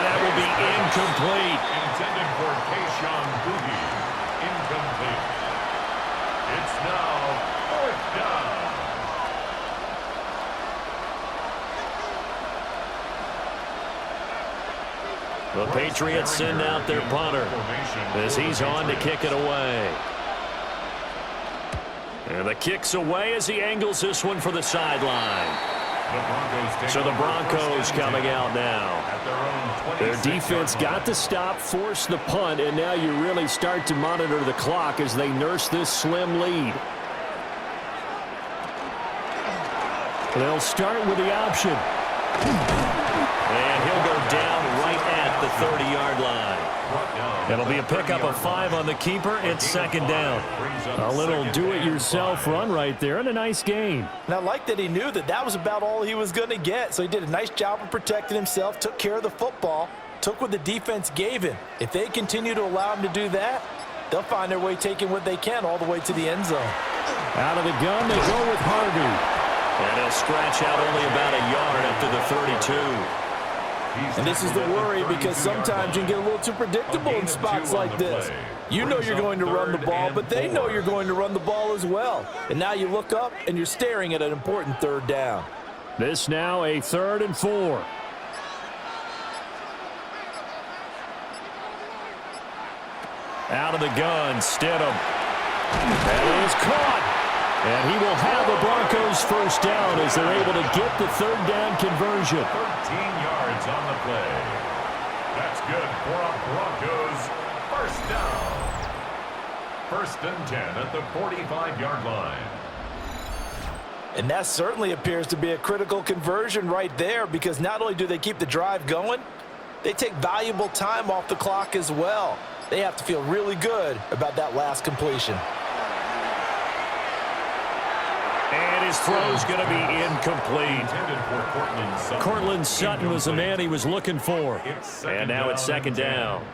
that will be incomplete. Intended for Keyshawn Boogie. Incomplete. It's now 4th down. The Patriots send out their punter as he's on to kick it away. And the kick's away as he angles this one for the sideline. So the Broncos coming out now. Their defense got the stop, forced the punt, and now you really start to monitor the clock as they nurse this slim lead. They'll start with the option. And he'll go down right at the 30-yard line. It'll be a pickup of 5 on the keeper. It's second down. A little do-it-yourself run right there and a nice gain. And I like that he knew that that was about all he was going to get. So he did a nice job of protecting himself, took care of the football, took what the defense gave him. If they continue to allow him to do that, they'll find their way taking what they can all the way to the end zone. Out of the gun, they go with Harvey. And he'll scratch out only about a yard after the 32. And this is the worry because sometimes you can get a little too predictable in spots like this. You know you're going to run the ball, but they know you're going to run the ball as well. And now you look up and you're staring at an important 3rd down. This now a 3rd and 4. Out of the gun, Stidham. That is caught. And he will have the Broncos first down as they're able to get the 3rd down conversion. 13 yards on the play. That's good for a Broncos first down. 1st and 10 at the 45-yard line. And that certainly appears to be a critical conversion right there because not only do they keep the drive going, they take valuable time off the clock as well. They have to feel really good about that last completion. And his throw's going to be incomplete. Cortland Sutton was the man he was looking for. And now it's second down.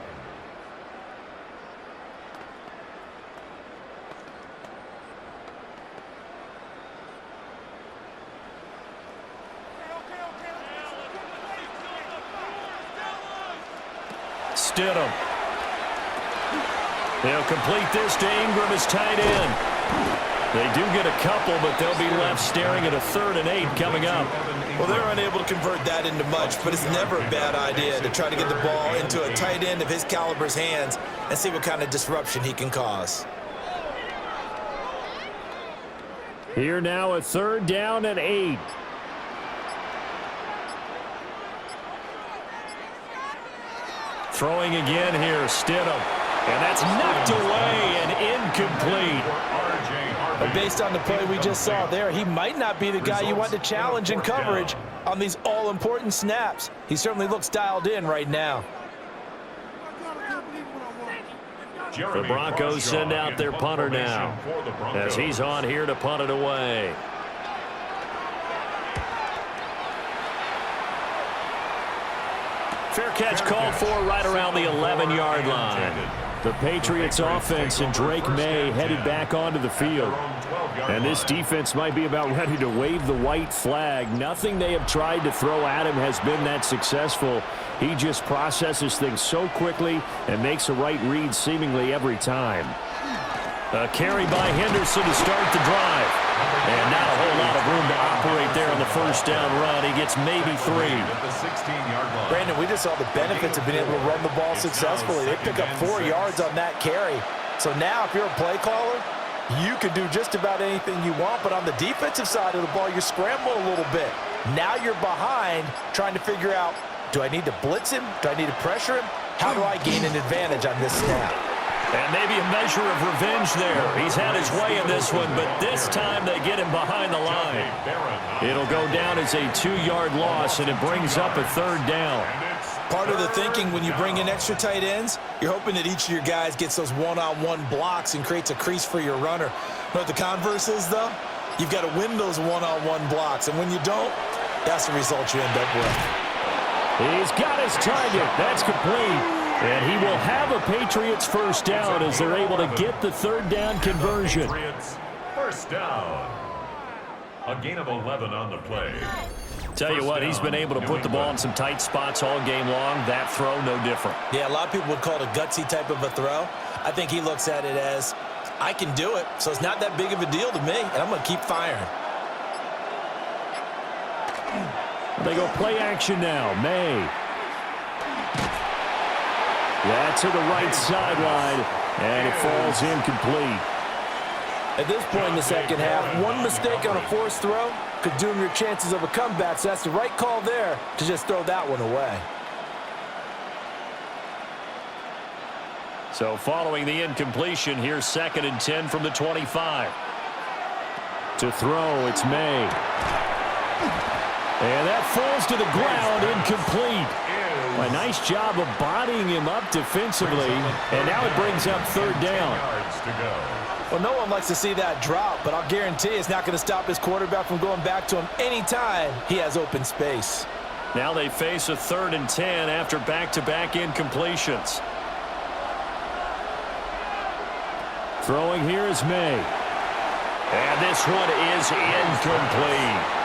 Stidham. They'll complete this to Ingram as tight end. They do get a couple, but they'll be left staring at a 3rd and 8 coming up. Well, they're unable to convert that into much, but it's never a bad idea to try to get the ball into a tight end of his caliber's hands and see what kind of disruption he can cause. Here now, a 3rd down and 8. Throwing again here, Stidham. And that's knocked away and incomplete. But based on the play we just saw there, he might not be the guy you want to challenge in coverage on these all-important snaps. He certainly looks dialed in right now. The Broncos send out their punter now as he's on here to punt it away. Fair catch called for right around the 11-yard line. The Patriots offense and Drake May headed back onto the field. And this defense might be about ready to wave the white flag. Nothing they have tried to throw at him has been that successful. He just processes things so quickly and makes a right read seemingly every time. A carry by Henderson to start the drive. And not a whole lot of room to operate there on the first down run. He gets maybe 3. Brandon, we just saw the benefits of being able to run the ball successfully. They pick up 4 yards on that carry. So now if you're a play caller, you can do just about anything you want. But on the defensive side of the ball, you're scrambling a little bit. Now you're behind trying to figure out, do I need to blitz him? Do I need to pressure him? How do I gain an advantage on this snap? And maybe a measure of revenge there. He's had his way in this one, but this time they get him behind the line. It'll go down as a 2-yard loss, and it brings up a 3rd down. Part of the thinking when you bring in extra tight ends, you're hoping that each of your guys gets those one-on-one blocks and creates a crease for your runner. You know what the converse is, though? You've got to win those one-on-one blocks, and when you don't, that's the result you end up with. He's got his target. That's complete. And he will have a Patriots first down as they're able to get the 3rd down conversion. Patriots first down. A gain of 11 on the play. Tell you what, he's been able to put the ball in some tight spots all game long. That throw, no different. Yeah, a lot of people would call it a gutsy type of a throw. I think he looks at it as, I can do it, so it's not that big of a deal to me, and I'm going to keep firing. They go play action now. May. That's to the right sideline, and it falls incomplete. At this point in the second half, one mistake on a forced throw could doom your chances of a comeback, so that's the right call there to just throw that one away. So following the incompletion, here's 2nd and 10 from the 25. To throw, it's May. And that falls to the ground, incomplete. A nice job of bodying him up defensively, and now it brings up 3rd down. Well, no one likes to see that drop, but I'll guarantee it's not going to stop his quarterback from going back to him anytime he has open space. Now they face a 3rd and 10 after back-to-back incompletions. Throwing here is May. And this one is incomplete.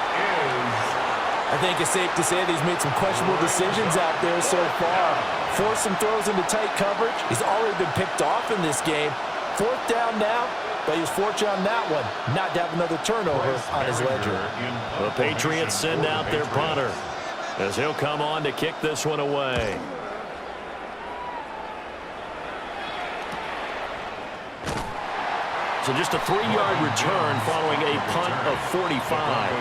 I think it's safe to say that he's made some questionable decisions out there so far. Forced some throws into tight coverage. He's already been picked off in this game. 4th down now, but he was fortunate on that one not to have another turnover on his ledger. The Patriots send out their punter as he'll come on to kick this one away. So just a 3-yard return following a punt of 45.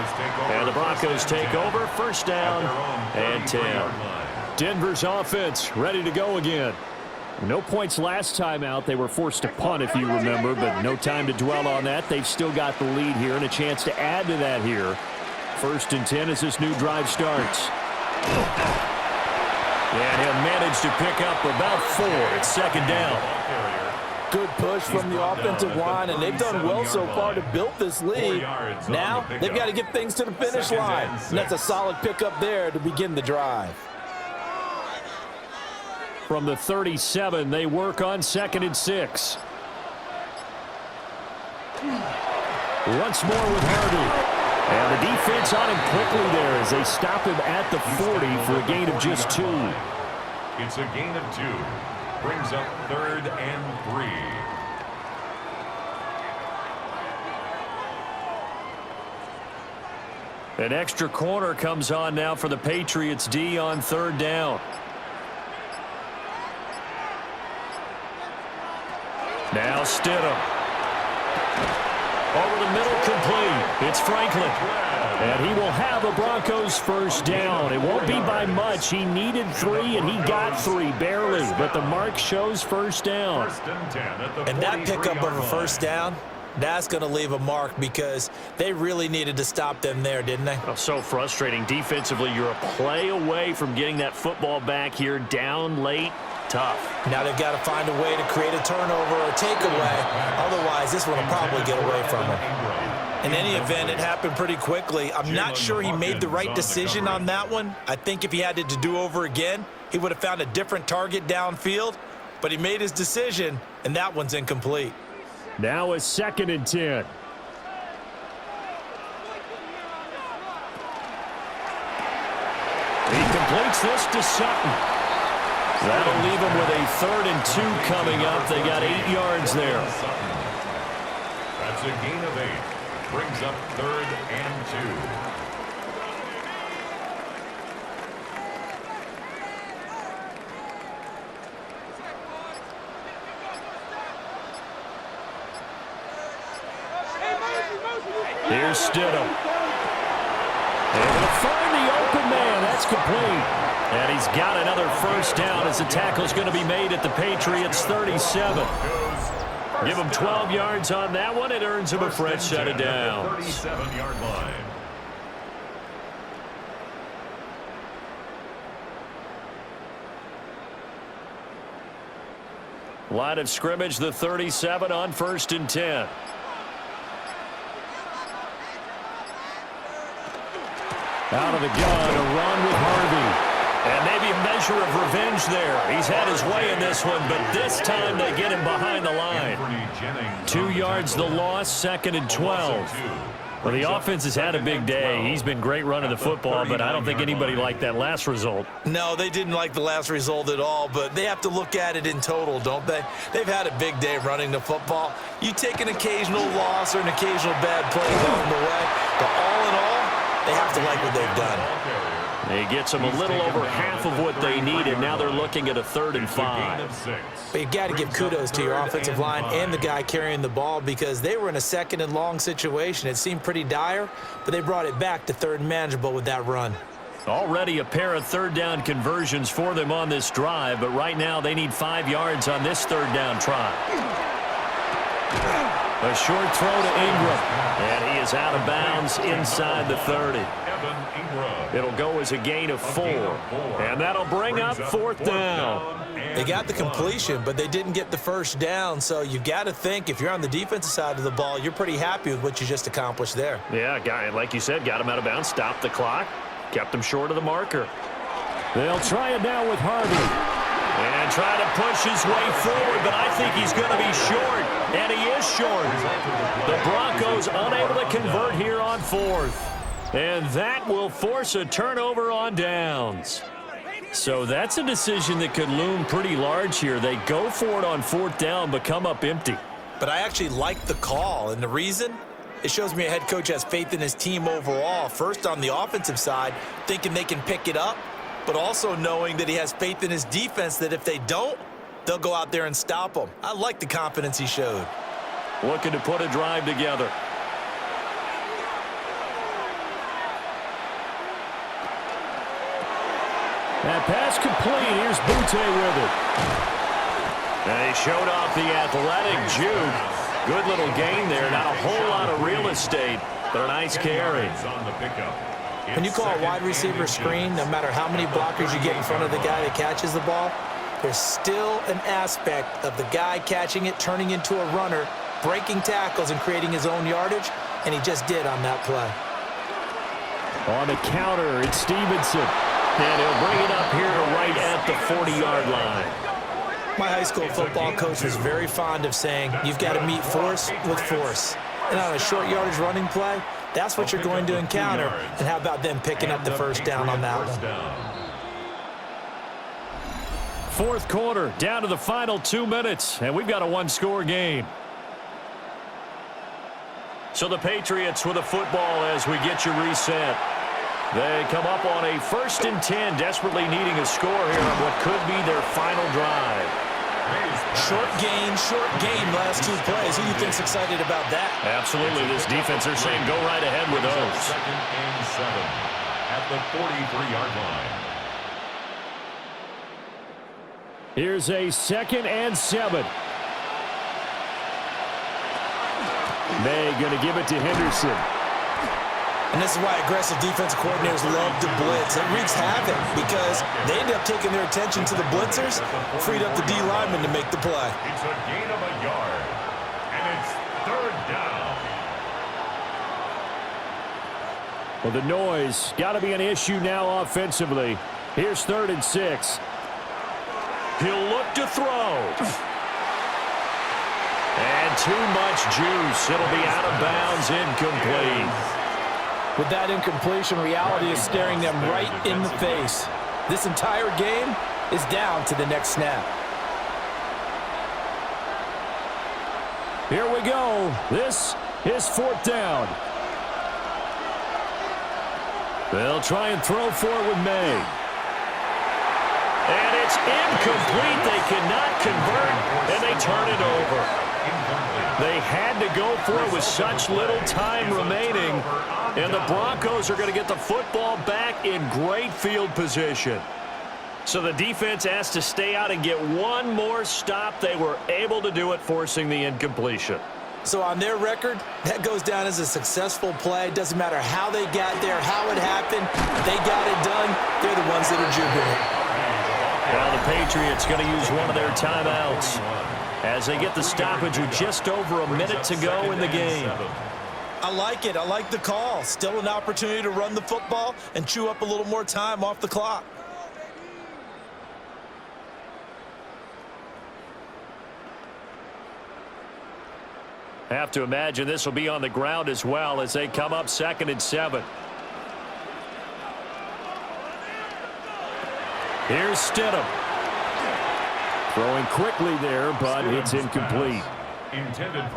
And the Broncos take over, first down and 10. Denver's offense ready to go again. No points last time out. They were forced to punt, if you remember, but no time to dwell on that. They've still got the lead here and a chance to add to that here. 1st and 10 as this new drive starts. And he'll manage to pick up about 4. It's 2nd down. good push from the offensive line, and they've done well so far to build this lead. Now, they've got to get things to the finish line. And that's a solid pickup there to begin the drive. From the 37, they work on 2nd and 6. Once more with Harvey. And the defense on him quickly there as they stop him at the 40 for a gain of just 2. It's a gain of 2. Brings up 3rd and 3. An extra corner comes on now for the Patriots D on 3rd down. Now Stidham. Over the middle, complete. It's Franklin. And he will have a Broncos first down. It won't be by much. He needed 3, and he got 3, barely. But the mark shows first down. And that pickup of a first down, that's going to leave a mark because they really needed to stop them there, didn't they? Oh, so frustrating. Defensively, you're a play away from getting that football back here, down late. Tough. Now they've got to find a way to create a turnover or takeaway. Otherwise, this one will probably get away from him. In any event, it happened pretty quickly. I'm not sure he made the right decision on that one. I think if he had it to do over again, he would have found a different target downfield. But he made his decision, and that one's incomplete. Now a 2nd and 10. He completes this to Sutton. That'll leave them with a 3rd and 2 coming up. They got 8 yards there. That's a gain of 8. Brings up 3rd and 2. Here's Stidham. They're going to find the open man. That's complete. And he's got another first down as the tackle's going to be made at the Patriots 37. Give him 12 yards on that one. It earns him a fresh set of downs. 37-yard line. Line of scrimmage, the 37 on 1st and 10. Out of the gun, a run with Harvey. And maybe a measure of revenge there. He's had his way in this one, but this time they get him behind the line. 2 yards the loss, 2nd and 12. Well, the offense has had a big day. He's been great running the football, but I don't think anybody liked that last result. No, they didn't like the last result at all, but they have to look at it in total, don't they? They've had a big day running the football. You take an occasional loss or an occasional bad play along the way, but all in all, they have to like what they've done. It gets them a little over half of what they needed. Now they're looking at a 3rd and 5. But you've got to give kudos to your offensive line and the guy carrying the ball because they were in a 2nd and long situation. It seemed pretty dire, but they brought it back to 3rd and manageable with that run. Already a pair of 3rd down conversions for them on this drive, but right now they need 5 yards on this 3rd down try. A short throw to Ingram, and he is out of bounds inside the 30. It'll go as a gain of 4, and that'll bring up 4th down. They got the completion, but they didn't get the first down, so you've got to think if you're on the defensive side of the ball, you're pretty happy with what you just accomplished there. Yeah, guy, like you said, got him out of bounds, stopped the clock, kept him short of the marker. They'll try it now with Harvey. And try to push his way forward, but I think he's going to be short, and he is short. The Broncos unable to convert here on 4th. And that will force a turnover on downs. So that's a decision that could loom pretty large here. They go for it on 4th down, but come up empty. But I actually like the call, and the reason? It shows me a head coach has faith in his team overall. First on the offensive side, thinking they can pick it up, but also knowing that he has faith in his defense that if they don't, they'll go out there and stop them. I like the confidence he showed. Looking to put a drive together. That pass complete. Here's Butte with it. And he showed off the athletic juke. Good little gain there. Not a whole lot of real estate, but a nice carry. When you call a wide receiver screen, no matter how many blockers you get in front of the guy that catches the ball, there's still an aspect of the guy catching it, turning into a runner, breaking tackles and creating his own yardage, and he just did on that play. On the counter, it's Stevenson. And he'll bring it up here right at the 40-yard line. My high school football coach was very fond of saying, you've got to meet force with force. And on a short yardage running play, that's what you're going to encounter. And how about them picking up the first down on that one? Fourth quarter, down to the final 2 minutes, and we've got a one-score game. So the Patriots with a football as we get you reset. They come up on a 1st and 10, desperately needing a score here on what could be their final drive. Short game, last 2 plays. Who do you think's excited about that? Absolutely. This defense, they're saying go right ahead with those. 2nd and 7 at the 43-yard line. Here's a 2nd and 7. May going to give it to Henderson. And this is why aggressive defensive coordinators love to blitz. It wreaks havoc because they end up taking their attention to the blitzers, freed up the D lineman to make the play. It's a gain of a yard, and it's 3rd down. Well, the noise got to be an issue now offensively. Here's 3rd and 6. He'll look to throw. And too much juice. It'll be out of bounds, incomplete. With that incompletion, reality is staring them right in the face. This entire game is down to the next snap. Here we go. This is 4th down. They'll try and throw for it with May. And it's incomplete. They cannot convert, and they turn it over. They had to go for it with such little time remaining. And the Broncos are going to get the football back in great field position. So the defense has to stay out and get one more stop. They were able to do it, forcing the incompletion. So on their record, that goes down as a successful play. Doesn't matter how they got there, how it happened. They got it done. They're the ones that are jubilant. Well, the Patriots going to use one of their timeouts as they get the stoppage with just over a minute to go in the game. I like it. I like the call. Still an opportunity to run the football and chew up a little more time off the clock. Have to imagine this will be on the ground as well as they come up 2nd and 7. Here's Stidham. Throwing quickly there, but it's incomplete.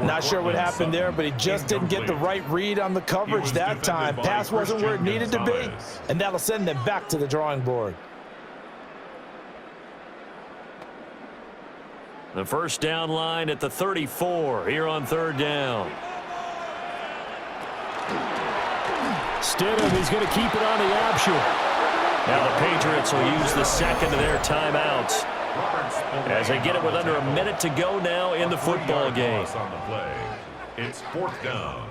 Not sure what happened there, but he just didn't get the right read on the coverage that time. Pass wasn't where it needed to be, and that'll send them back to the drawing board. The first down line at the 34 here on 3rd down. Stidham, he's going to keep it on the option. Now the Patriots will use the 2nd of their timeouts as they get it with under a minute to go now in the football game. It's 4th down.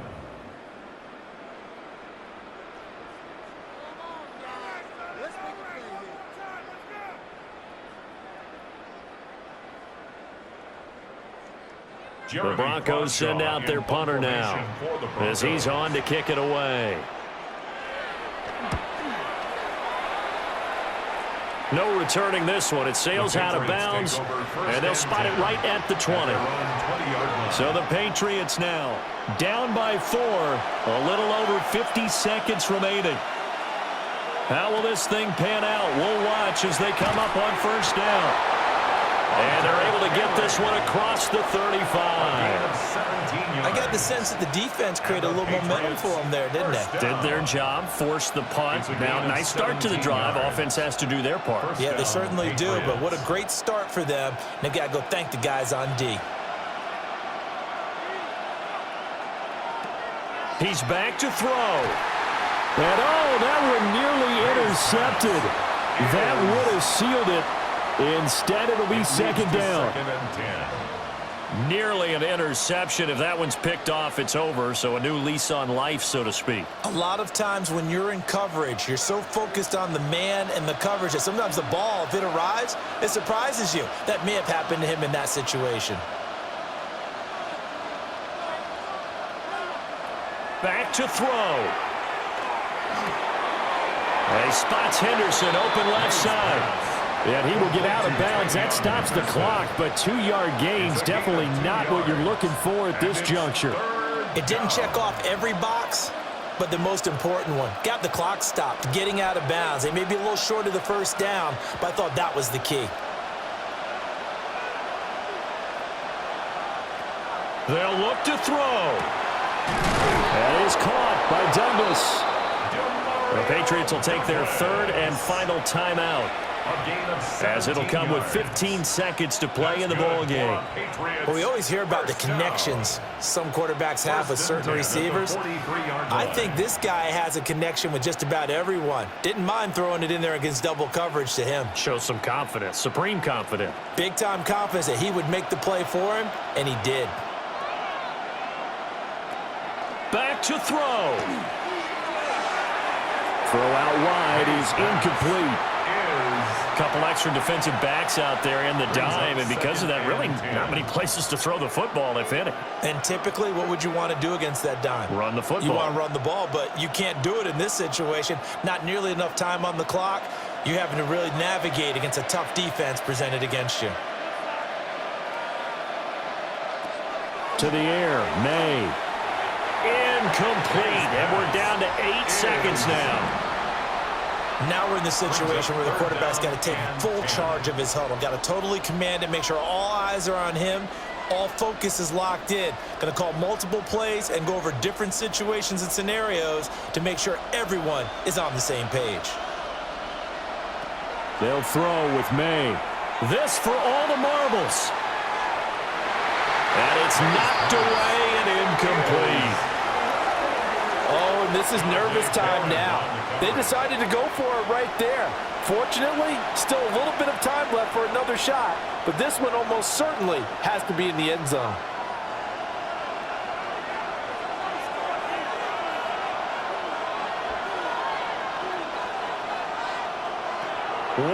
The Broncos send out their punter now as he's on to kick it away. No returning this one. It sails out of bounds, and they'll spot it right at the 20. So the Patriots now down by 4, a little over 50 seconds remaining. How will this thing pan out? We'll watch as they come up on 1st down. And they're able to get this one across the 35. I got the sense that the defense created a little momentum for them there, didn't they? Did their job, forced the punt. Now, nice start to the drive. Offense has to do their part. Yeah, they certainly do, but what a great start for them. And they've got to go thank the guys on D. He's back to throw. And, oh, that one nearly intercepted. That would have sealed it. Instead, it'll be 2nd down. Nearly an interception. If that one's picked off, it's over. So a new lease on life, so to speak. A lot of times when you're in coverage, you're so focused on the man and the coverage that sometimes the ball, if it arrives, it surprises you. That may have happened to him in that situation. Back to throw. He spots Henderson open left side. And he will get out of bounds. That stops the clock, but 2-yard gains definitely not what you're looking for at this juncture. It didn't check off every box, but the most important one. Got the clock stopped, getting out of bounds. They may be a little short of the first down, but I thought that was the key. They'll look to throw. That is caught by Douglas. The Patriots will take their third and final timeout, as it'll come with 15 seconds to play in the ball game. Well, we always hear about the connections some quarterbacks have with certain receivers. I think this guy has a connection with just about everyone. Didn't mind throwing it in there against double coverage to him. Shows some confidence, supreme confidence. Big-time confidence that he would make the play for him, and he did. Back to throw. Throw out wide is incomplete. Couple extra defensive backs out there in the dime, and because of that, really not many places to throw the football, if any. And typically, what would you want to do against that dime? Run the football. You want to run the ball, but you can't do it in this situation. Not nearly enough time on the clock. You're having to really navigate against a tough defense presented against you. To the air, May. Incomplete, and we're down to 8 seconds now. Now we're in the situation where the quarterback's got to take full charge of his huddle. Got to totally command it, make sure all eyes are on him. All focus is locked in. Going to call multiple plays and go over different situations and scenarios to make sure everyone is on the same page. They'll throw with May. This for all the marbles. And it's knocked away and incomplete. Oh, and this is nervous time now. They decided to go for it right there. Fortunately, still a little bit of time left for another shot, but this one almost certainly has to be in the end zone.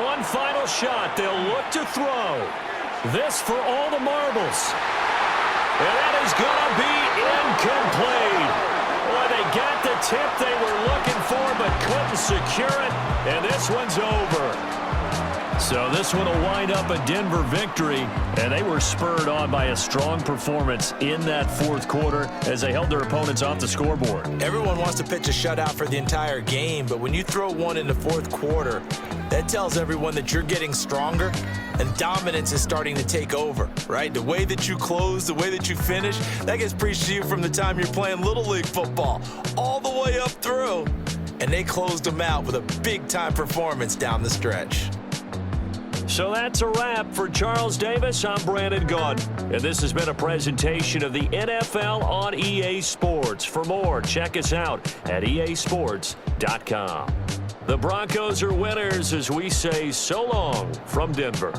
One final shot. They'll look to throw. This for all the marbles. And that is going to be incomplete. Boy, they got the tip they were looking for, but couldn't secure it, and this one's over. So this one will wind up a Denver victory, and they were spurred on by a strong performance in that fourth quarter as they held their opponents off the scoreboard. Everyone wants to pitch a shutout for the entire game, but when you throw one in the fourth quarter, that tells everyone that you're getting stronger and dominance is starting to take over, right? The way that you close, the way that you finish, that gets preached to you from the time you're playing Little League football all the way up through. And they closed them out with a big-time performance down the stretch. So that's a wrap for Charles Davis. I'm Brandon Gaudin, and this has been a presentation of the NFL on EA Sports. For more, check us out at easports.com. The Broncos are winners as we say so long from Denver.